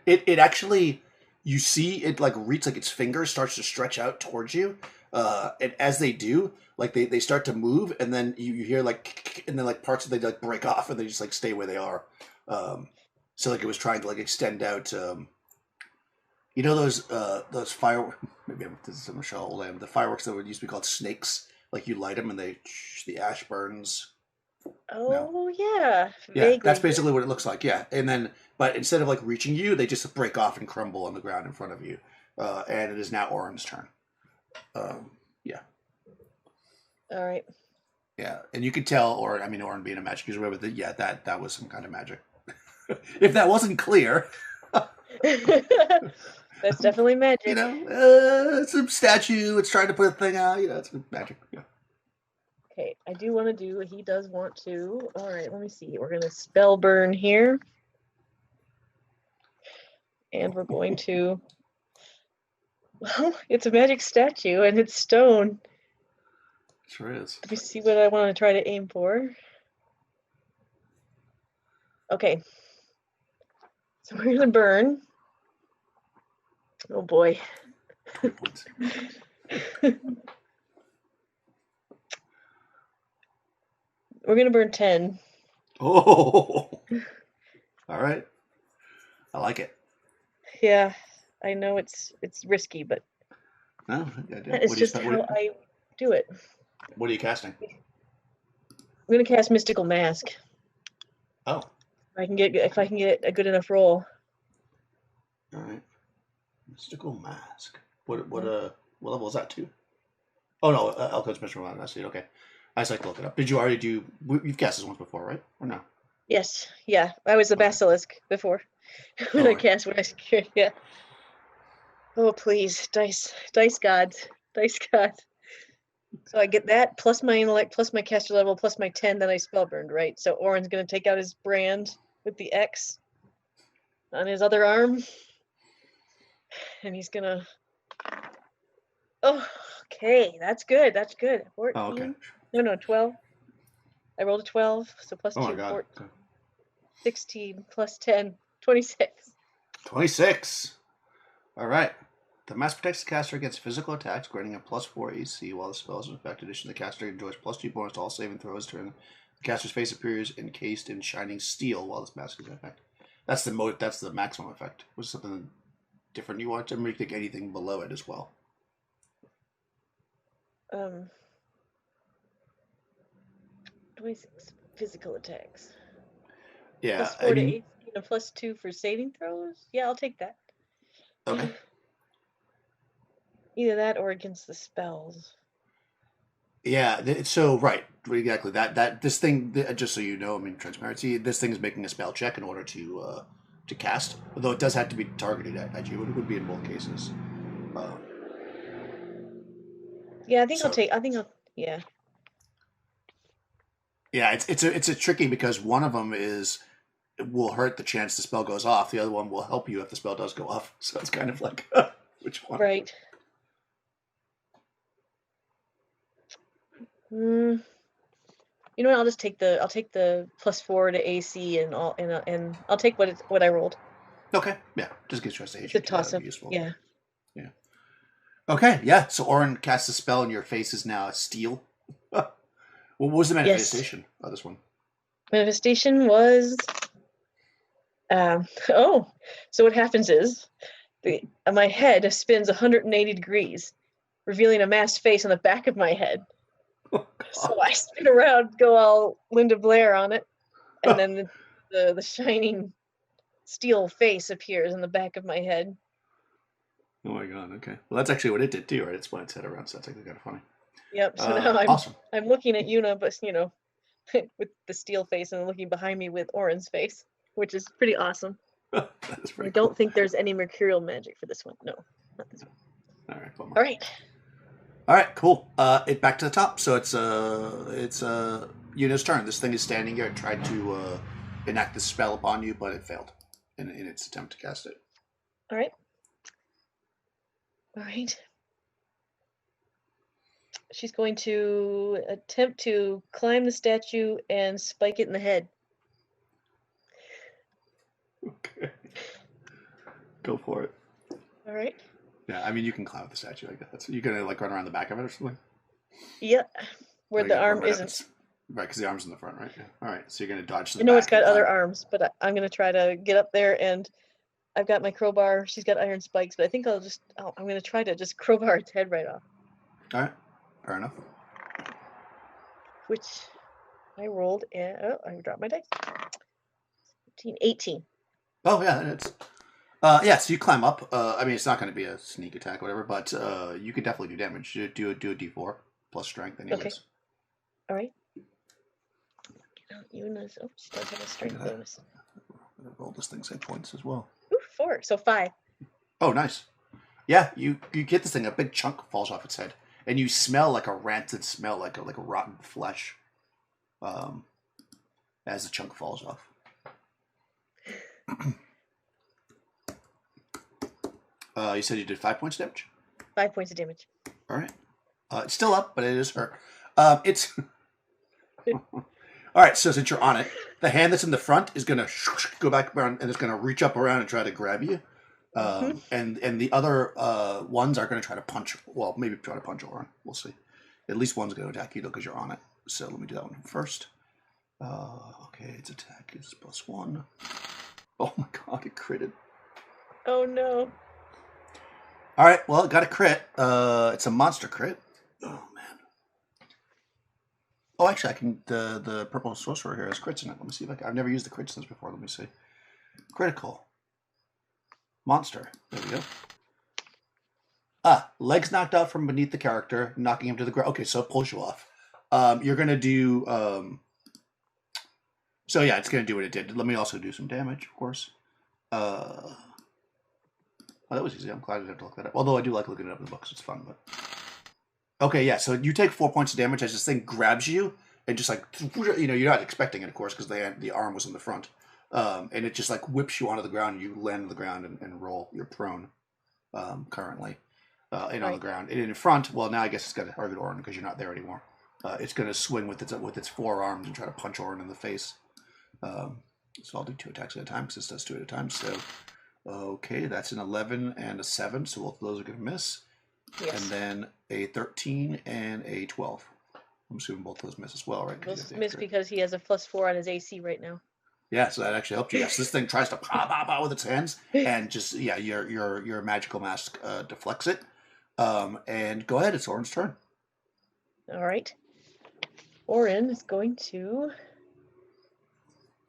S1: It actually, you see it like reach, like its fingers starts to stretch out towards you. And as they do, like they start to move, and then you hear like, and then like parts of they like break off, and they just like stay where they are. So like it was trying to like extend out. Those fireworks. Maybe this is a Michelle Lamb. The fireworks that used to be called snakes. Like you light them, and the ash burns.
S2: Oh, yeah.
S1: Yeah,
S2: Vaguely.
S1: that's basically what it looks like. Yeah, and then, but instead of like reaching you, they just break off and crumble on the ground in front of you. And it is now Orin's turn. Yeah.
S2: All right.
S1: Yeah, and you could tell, Orin being a magic user, but that was some kind of magic. If that wasn't clear.
S2: That's definitely magic.
S1: It's a statue. It's trying to put a thing out. It's magic. Yeah.
S2: Okay, I do want to do. He does want to. All right, let me see. We're going to spell burn here. And we're going to. Well, it's a magic statue and it's stone.
S1: Sure is.
S2: Let me see what I want to try to aim for. Okay. So we're going to burn. Oh boy.
S1: 20 points.
S2: We're going to burn 10.
S1: Oh. All right. I like it.
S2: Yeah, I know it's risky, but
S1: No,
S2: it's just how I do it.
S1: What are you casting?
S2: I'm going to cast Mystical Mask.
S1: Oh.
S2: If I can get a good enough roll.
S1: All right. Mystical Mask. What level is that to? Oh no, Elko's Mystical Mask. I see. Okay. I just like to look it up. Did you already do? You've cast this once before, right? Or no?
S2: Yes, yeah. I was the
S1: Okay.
S2: basilisk before when
S1: Oh,
S2: I
S1: right.
S2: cast when I secured. Yeah. Oh please, dice gods, dice gods. So I get that plus my intellect, plus my caster level, plus my 10 that I spell burned, right? So Orin's gonna take out his brand with the X on his other arm, and he's gonna. Oh, okay, that's good. That's good.
S1: Oh, okay.
S2: 14. No, 12. I rolled a 12, so plus
S1: Oh my
S2: 2,
S1: god.
S2: 14,
S1: Okay.
S2: 16, plus 10, 26.
S1: 26. All right. The mask protects the caster against physical attacks, granting a +4 AC while the spell is in effect. In addition, the caster enjoys +2 bonus to all saving throws during the caster's face appears encased in shining steel while this mask is in effect. That's the maximum effect. Was something different you want to make anything below it as well?
S2: 26 physical attacks.
S1: Yeah,
S2: Plus
S1: I
S2: 4 to
S1: mean,
S2: 18 and plus 2 for saving throws? Yeah, I'll take that.
S1: okay.
S2: Either that or against the spells.
S1: Yeah, so right, exactly. That this thing, just so you know, I mean, transparency. This thing is making a spell check in order to cast, although it does have to be targeted at you. It would be in both cases. Uh,
S2: Yeah, I think
S1: so
S2: yeah.
S1: yeah, it's a tricky because one of them is will hurt the chance the spell goes off. The other one will help you if the spell does go off. So it's kind of like which one?
S2: Right. Mm, you know what? I'll just take the plus 4 to AC and I'll take what I rolled.
S1: Okay, yeah, just gives you a
S2: It's
S1: stage.
S2: a
S1: That
S2: toss
S1: would
S2: up.
S1: be useful.
S2: Yeah.
S1: Yeah. Okay, yeah. So Orin casts a spell, and your face is now steel. What was the
S2: Yes.
S1: manifestation of this one?
S2: Manifestation was oh, so what happens is my head spins 180 degrees, revealing a masked face on the back of my head.
S1: Oh,
S2: So
S1: God.
S2: I spin around, go all Linda Blair on it, and then the shining steel face appears on the back of my head.
S1: Oh my god. Okay. Well, that's actually what it did too, right? It spun its head around, so that's actually kind of funny.
S2: Yep. So now
S1: Awesome.
S2: I'm looking at Yuna, but with the steel face, and looking behind me with Orin's face, which is pretty awesome.
S1: That is
S2: I
S1: pretty
S2: don't
S1: cool.
S2: think there's any mercurial magic for this one. No, not this one.
S1: All right. Bummer.
S2: All right.
S1: All right. Cool. It back to the top. So it's Yuna's turn. This thing is standing here. It tried to enact this spell upon you, but it failed in its attempt to cast it.
S2: All right. All right. She's going to attempt to climb the statue and spike it in the head.
S1: Okay. Go for it.
S2: All right.
S1: Yeah, I mean, you can climb up the statue, I guess. You're gonna like run around the back of it or something.
S2: Yep. Where
S1: Or
S2: the
S1: you're gonna run
S2: arm
S1: right up
S2: isn't.
S1: right, because the arm's in the front, right? Yeah. All right, so you're gonna dodge to
S2: I
S1: the
S2: know it's
S1: back and
S2: got other
S1: climb.
S2: arms, but I'm going to try to get up there, and I've got my crowbar. She's got iron spikes, but I think I'm going to try to just crowbar its head right off.
S1: All right, fair enough.
S2: Which I rolled, and I dropped my dice. 18.
S1: Oh yeah, it's yeah. So you climb up. I mean, it's not going to be a sneak attack, or whatever, but you could definitely do damage. You do a D4 plus strength, anyways.
S2: Okay. All right. Yuna's. Oh, she does have a strength bonus.
S1: I'm gonna roll this thing's hit points as well.
S2: Ooh, 4. So 5.
S1: Oh, nice. Yeah, you get this thing. A big chunk falls off its head, and you smell like a rancid smell, like a rotten flesh. As the chunk falls off. You said you did 5 points of damage?
S2: 5 points of damage.
S1: All right. It's still up, but it is hurt. It's all right. So since you're on it, the hand that's in the front is gonna go back around and it's gonna reach up around and try to grab you. And the other ones are gonna try to punch. Well, maybe try to punch Orin. We'll see. At least one's gonna attack you though because you're on it. So let me do that one first. Okay, its attack is +1. Oh my god, it critted.
S2: Oh no.
S1: All right, well, it got a crit. It's a monster crit. Oh man. Oh, actually, I can. The purple sorcerer here has crits in it. Let me see if I've never used the crit since before. Let me see. Critical. Monster. There we go. Legs knocked out from beneath the character, knocking him to the ground. Okay, so it pulls you off. You're gonna do. So yeah, it's gonna do what it did. Let me also do some damage, of course. Oh, that was easy. I'm glad I didn't have to look that up. Although I do like looking it up in the books. It's fun. But okay, yeah. So you take 4 points of damage as this thing grabs you and just like you're not expecting it, of course, because the arm was in the front, and it just like whips you onto the ground. And you land on the ground and roll. You're prone currently, and on the ground. And in front, well, now I guess it's got to target Orin because you're not there anymore. It's going to swing with its forearms and try to punch Orin in the face. So I'll do 2 attacks at a time because this does 2 at a time. So, okay, that's an 11 and a 7. So both of those are going to miss. Yes. And then a 13 and a 12. I'm assuming both of those miss as well, right?
S2: Both miss because he has a +4 on his AC right now.
S1: Yeah, so that actually helped you. Yes, this thing tries to pop with its hands, and just your magical mask deflects it. And go ahead, it's Orin's turn.
S2: All right, Orin is going to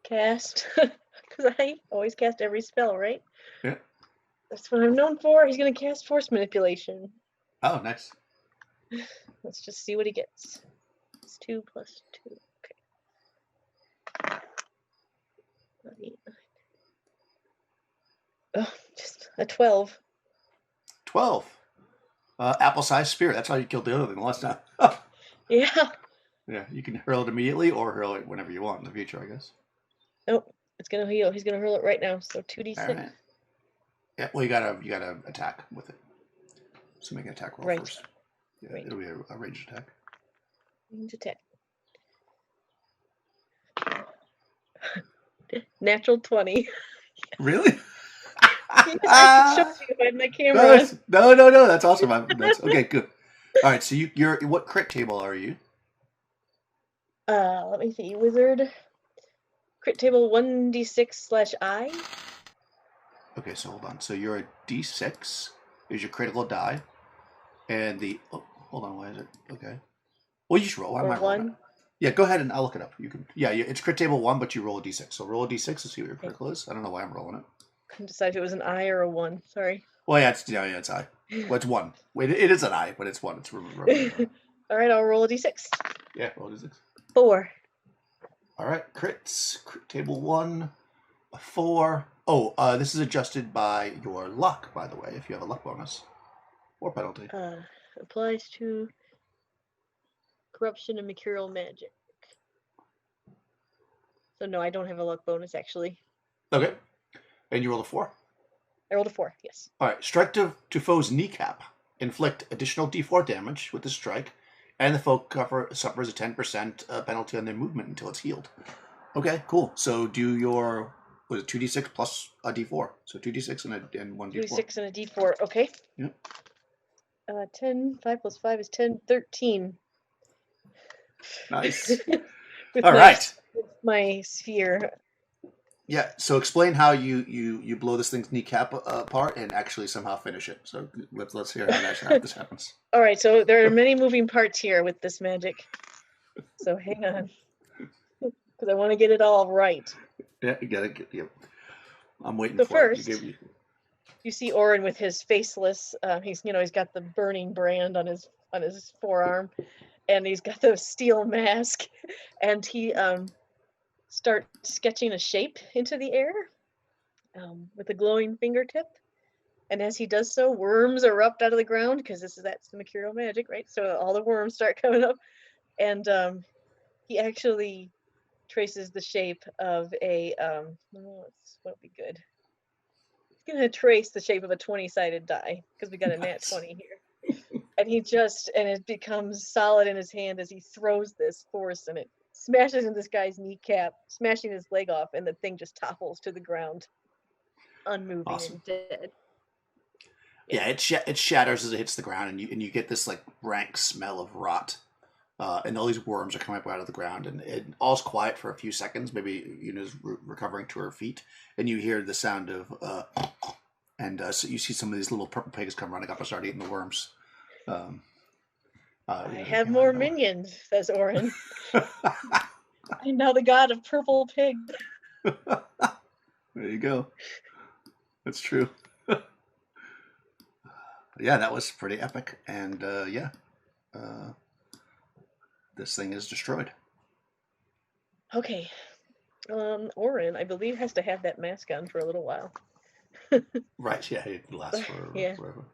S2: cast, because I always cast every spell, right?
S1: Yeah.
S2: That's what I'm known for. He's going to cast Force Manipulation.
S1: Oh, nice.
S2: Let's just see what he gets. It's 2 plus 2. Okay. Oh, just a 12.
S1: 12. Apple-sized spear. That's how you killed the other thing last time.
S2: Yeah.
S1: Yeah, you can hurl it immediately or hurl it whenever you want in the future, I guess.
S2: Nope, it's gonna heal. He's gonna hurl it right now. So 2d6. All right.
S1: Yeah, well, you gotta attack with it. So make an attack roll first. Yeah, it'll be a ranged attack.
S2: Ranged attack. Natural 20.
S1: Really?
S2: I can show you if I had my camera.
S1: No. That's awesome. That's okay. Good. All right. So you're what crit table are you?
S2: Let me see. Wizard. Crit table 1d6/I.
S1: Okay, so hold on. So you're a d6 is your critical die, and the hold on. Why is it okay? Well, you just roll. Why am I rolling it? Yeah, go ahead and I'll look it up. You can. Yeah, it's crit table 1, but you roll a d6. So roll a d6 to see what your critical is. I don't know why I'm rolling it.
S2: Couldn't decide if it was an I or a 1. Sorry.
S1: Well, yeah, it's I. Well, it's 1. Wait, it is an I, but it's 1. It's
S2: all right, I'll roll a d6.
S1: Yeah, roll a d6.
S2: 4.
S1: All right, crits. Crit table 1, a 4. Oh, this is adjusted by your luck, by the way, if you have a luck bonus or penalty.
S2: Applies to corruption and mercurial magic. So no, I don't have a luck bonus actually.
S1: Okay. And you rolled a 4?
S2: I rolled a 4, yes.
S1: All right. Strike to foe's kneecap. Inflict additional d4 damage with the strike, and the foe suffers a 10% penalty on their movement until it's healed. Okay, cool. So do your, was it 2d6 plus a d4? So 2d6 and 1d4.
S2: 2d6 and a d4, okay.
S1: Yep.
S2: 10, 5 plus 5 is 10, 13.
S1: Nice. All right.
S2: My sphere.
S1: Yeah, so explain how you blow this thing's kneecap apart and actually somehow finish it. So let's hear how this happens.
S2: All right, so there are many moving parts here with this magic. So hang on, because I want to get it all right.
S1: Yeah, you got it. Yep. I'm waiting
S2: so
S1: for
S2: first,
S1: it.
S2: You see Orin with his faceless. He's got the burning brand on his forearm, and he's got the steel mask, and he start sketching a shape into the air with a glowing fingertip. And as he does so, worms erupt out of the ground because that's the mercurial magic, right? So all the worms start coming up, and he actually traces the shape of a what'll be good. He's gonna trace the shape of a 20-sided die because we got a nat 20 here, and it becomes solid in his hand as he throws this force, and it smashes in this guy's kneecap, smashing his leg off, and the thing just topples to the ground, unmoving and dead.
S1: Yeah, it shatters as it hits the ground, and you get this like rank smell of rot, and all these worms are coming up out of the ground, and all's quiet for a few seconds. Maybe Yuna's recovering to her feet, and you hear the sound of, so you see some of these little purple pigs come running up and start eating the worms.
S2: I have more minions, says Orin. I'm now the god of purple pig.
S1: There you go. That's true. Yeah, that was pretty epic, and this thing is destroyed.
S2: Okay. Orin, I believe, has to have that mask on for a little while.
S1: Right, yeah, it lasts for
S2: Yeah.
S1: forever.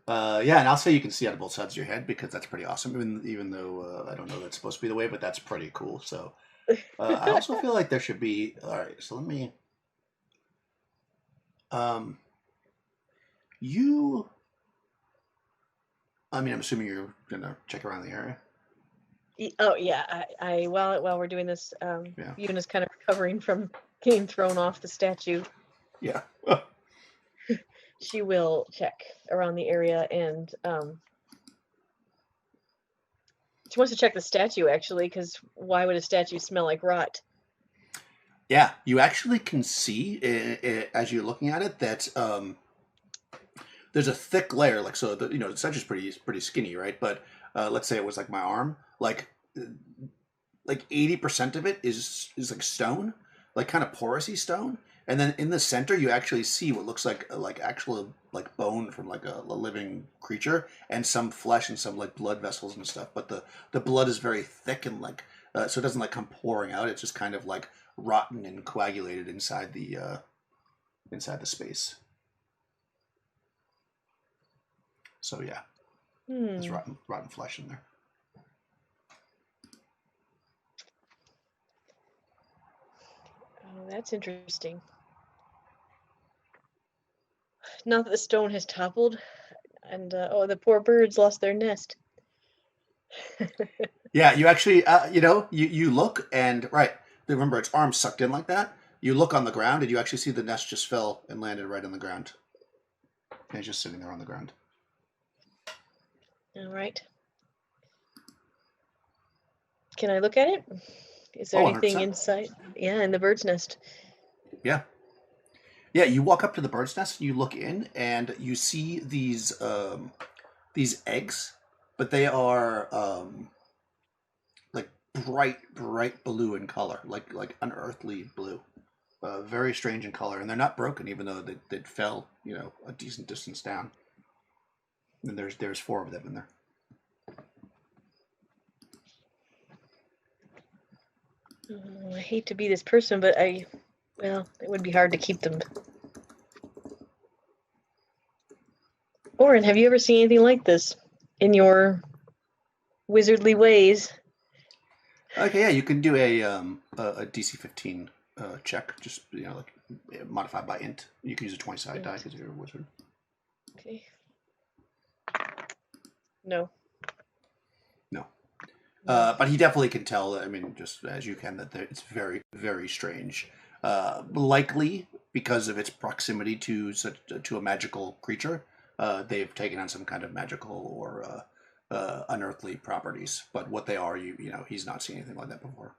S1: Yeah, and I'll say you can see out of both sides of your head because that's pretty awesome. Even though I don't know that's supposed to be the way, but that's pretty cool. So I also feel like there should be. All right, so let me. Um, you. I mean, I'm assuming you're gonna check around the area.
S2: Oh yeah, I while we're doing this,
S1: Yeah.
S2: Yuna's kind of recovering from getting thrown off the statue.
S1: Yeah.
S2: She will check around the area and she wants to check the statue actually, because why would a statue smell like rot?
S1: Yeah, you actually can see as you're looking at it that there's a thick layer, like so. The statue's pretty skinny, right? But let's say it was like my arm, like 80% of it is like stone, like kind of porousy stone, and then in the center you actually see what looks like actual like bone from like a living creature, and some flesh and some like blood vessels and stuff. But the blood is very thick and like so it doesn't like come pouring out. It's just kind of like rotten and coagulated inside the space. So yeah, there's rotten flesh in there.
S2: Oh, that's interesting. Now that the stone has toppled, and oh, the poor birds lost their nest.
S1: Yeah, you actually, you look and right. Remember, its arms sucked in like that. You look on the ground, and you actually see the nest just fell and landed right on the ground. And it's just sitting there on the ground.
S2: All right. Can I look at it? Is there anything
S1: 100%.
S2: inside? Yeah, in the bird's nest.
S1: Yeah, yeah. You walk up to the bird's nest, you look in, and you see these eggs, but they are like bright blue in color, like unearthly blue. Very strange in color, and they're not broken, even though they fell, a decent distance down. And there's four of them in there.
S2: Oh, I hate to be this person, but well, it would be hard to keep them. Orin, have you ever seen anything like this in your wizardly ways?
S1: Okay, yeah, you can do a DC 15 check, just like modified by int. You can use a 20-sided die because you're a wizard.
S2: Okay. No.
S1: No. But he definitely can tell. I mean, just as you can, that it's very, very strange. Likely because of its proximity to a magical creature, they've taken on some kind of magical or unearthly properties. But what they are, he's not seen anything like that before.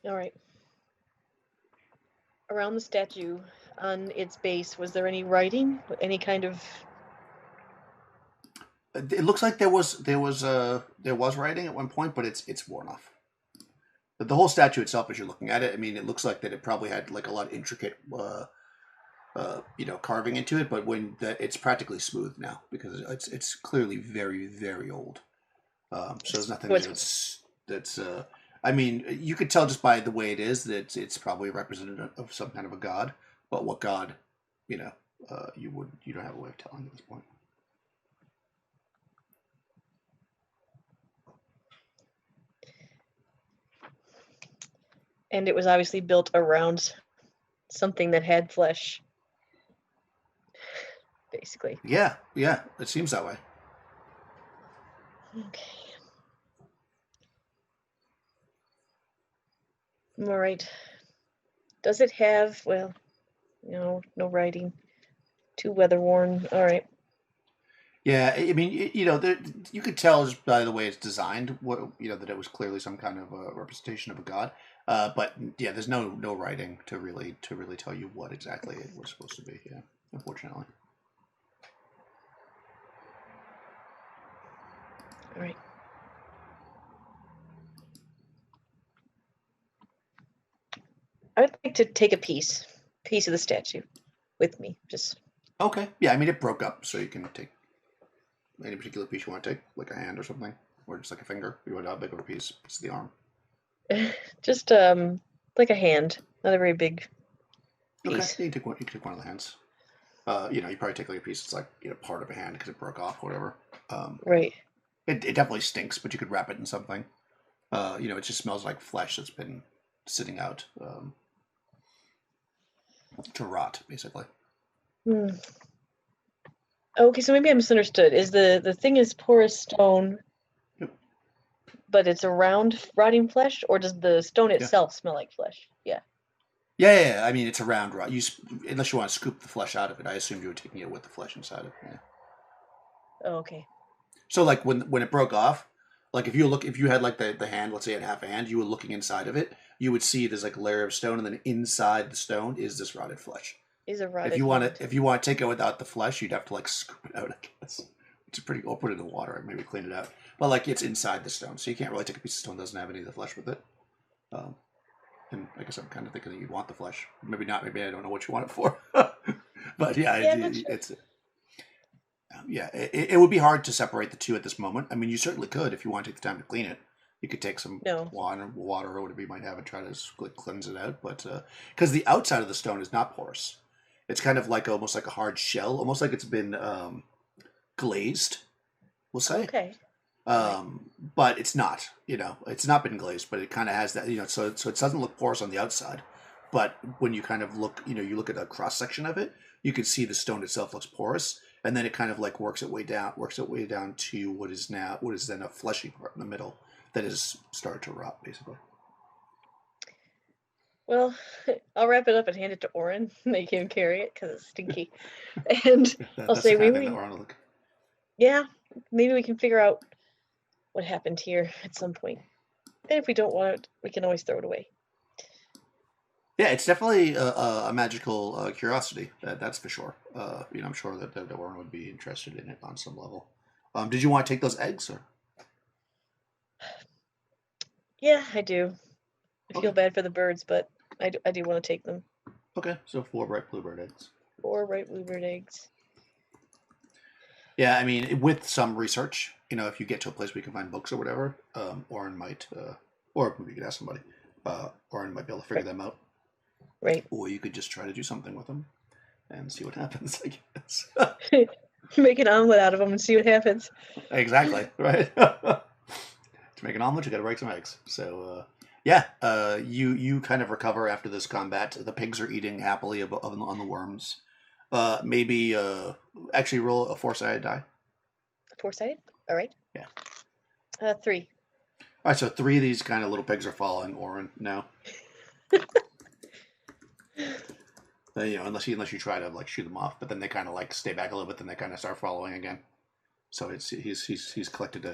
S2: All right. Around the statue, on its base, was there any writing? Any kind of?
S1: It looks like there was writing at one point, but it's worn off. But the whole statue itself, as you're looking at it, I mean, it looks like that it probably had like a lot of intricate, carving into it. But it's practically smooth now because it's clearly very, very old. So there's nothing that's. I mean, you could tell just by the way it is that it's probably representative of some kind of a god. But what god, you don't have a way of telling at this point.
S2: And it was obviously built around something that had flesh, basically.
S1: Yeah, it seems that way.
S2: Okay. All right. Does it have, well, no writing. Too weather worn. All right.
S1: Yeah, I mean, you could tell just by the way it's designed, that it was clearly some kind of a representation of a god. But yeah, there's no writing to really tell you what exactly it was supposed to be. Yeah, unfortunately.
S2: All right. I would like to take a piece of the statue with me. Just
S1: Okay. Yeah, I mean it broke up, so you can take. any particular piece you want to take, like a hand or something, or just like a finger? You want how big of a piece? It's the arm.
S2: Just like a hand, not a very big
S1: Okay,
S2: piece.
S1: yeah, you can take one. You can take one of the hands. You probably take like a piece that's like part of a hand because it broke off, whatever. Um,
S2: Right.
S1: it definitely stinks, but you could wrap it in something. It just smells like flesh that's been sitting out to rot, basically.
S2: Hmm. Okay, so maybe I misunderstood. Is the thing is porous stone,
S1: Yep.
S2: but it's around rotting flesh, or does the stone
S1: Yeah.
S2: itself smell like flesh? Yeah.
S1: Yeah. I mean, it's around rot. Unless you want to scoop the flesh out of it, I assumed you were taking it with the flesh inside it. Yeah.
S2: Oh, okay.
S1: So like when it broke off, like if you had like the hand, let's say it had half a hand, you were looking inside of it, you would see there's like a layer of stone, and then inside the stone is this rotted flesh.
S2: Is a
S1: If
S2: rotted
S1: you want
S2: hand.
S1: to, if you want to take it without the flesh, you'd have to like scoop it out, I guess. Which is pretty. I'll put it in the water and maybe clean it out. But like it's inside the stone, so you can't really take a piece of stone that doesn't have any of the flesh with it. Um, and I guess I'm kind of thinking that you'd want the flesh. Maybe not. Maybe I don't know what you want it for. But yeah,
S2: Yeah, I'm not sure.
S1: it's it would be hard to separate the two at this moment. I mean, you certainly could if you want to take the time to clean it. You could take some
S2: No.
S1: water or whatever you might have and try to cleanse it out. But because the outside of the stone is not porous, it's kind of like almost like a hard shell, almost like it's been glazed. We'll say.
S2: Okay.
S1: But it's not. It's not been glazed, but it kind of has that. So it doesn't look porous on the outside. But when you kind of look, you look at a cross section of it, you can see the stone itself looks porous, and then it kind of like works its way down to what is then a fleshy part in the middle that is started to rot, basically.
S2: Well, I'll wrap it up and hand it to Oren. They can carry it because it's stinky. And I'll
S1: That's
S2: say,
S1: the kind of thing that
S2: maybe,
S1: we're on to look.
S2: yeah, maybe we can figure out what happened here at some point. And if we don't want it, we can always throw it away.
S1: Yeah, it's definitely a magical curiosity. That's for sure. I'm sure that Warren would be interested in it on some level. Did you want to take those eggs, or?
S2: Yeah, I do. I feel
S1: Okay.
S2: bad for the birds, but I do want to take them.
S1: Okay, so 4 bright bluebird eggs.
S2: 4 bright bluebird eggs.
S1: Yeah, I mean, with some research, if you get to a place where you can find books or whatever, Oren might, or maybe you could ask somebody, Oren might be able to figure them out.
S2: Right.
S1: Or you could just try to do something with them and see what happens, I guess.
S2: Make an omelet out of them and see what happens.
S1: Exactly, right? To make an omelet, you got to break some eggs. So, you kind of recover after this combat. The pigs are eating happily on the worms. Maybe actually roll a 4-sided die.
S2: 4-sided? All right.
S1: Yeah.
S2: 3.
S1: All right, so 3 of these kind of little pigs are following Oren now. Unless you try to like shoot them off, but then they kind of like stay back a little bit, then they kind of start following again. So he's collected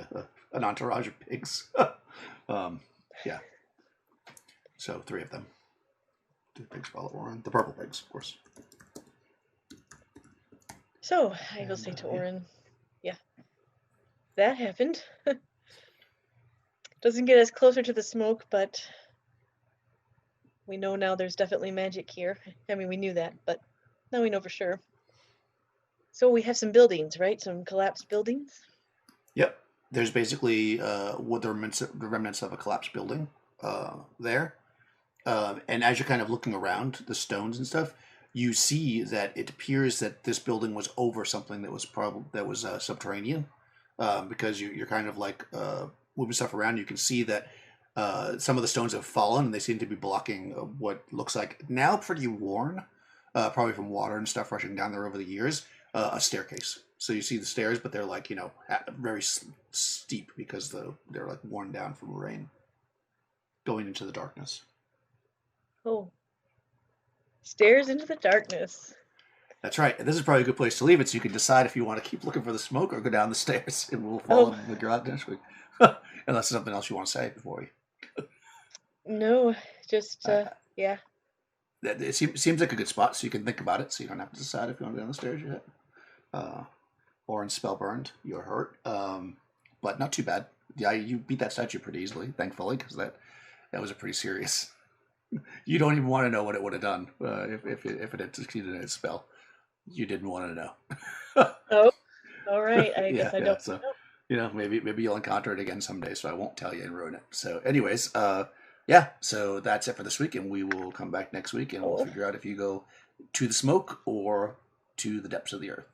S1: an entourage of pigs. Yeah. So 3 of them. 2 pigs follow Oren. The purple pigs, of course.
S2: So I will say to Oren, yeah, that happened. Doesn't get us closer to the smoke, but we know now there's definitely magic here. I mean, we knew that, but now we know for sure. So we have some buildings, right? Some collapsed buildings?
S1: Yep. There's basically what the remnants of a collapsed building there. And as you're kind of looking around the stones and stuff, you see that it appears that this building was over something that was subterranean. Because you're kind of like moving stuff around, you can see that some of the stones have fallen, and they seem to be blocking what looks like now pretty worn, probably from water and stuff rushing down there over the years, a staircase. So you see the stairs, but they're like very steep because they're like worn down from rain, going into the darkness.
S2: Oh. Stairs into the darkness.
S1: That's right. And this is probably a good place to leave it, so you can decide if you want to keep looking for the smoke or go down the stairs, and we'll follow the garage next week. Unless there's something else you want to say before we.
S2: No, just yeah.
S1: It seems like a good spot, so you can think about it, so you don't have to decide if you want to go down the stairs yet. Or in Spellburned, you're hurt, but not too bad. Yeah, you beat that statue pretty easily, thankfully, because that was a pretty serious. You don't even want to know what it would have done if it had succeeded in its spell. You didn't want to know.
S2: Oh, All right. I
S1: Yeah,
S2: guess I
S1: yeah.
S2: don't
S1: So,
S2: know.
S1: maybe you'll encounter it again someday. So I won't tell you and ruin it. So, anyways, yeah. So that's it for this week, and we will come back next week, and we'll
S2: Cool.
S1: figure out if you go to the smoke or to the depths of the earth.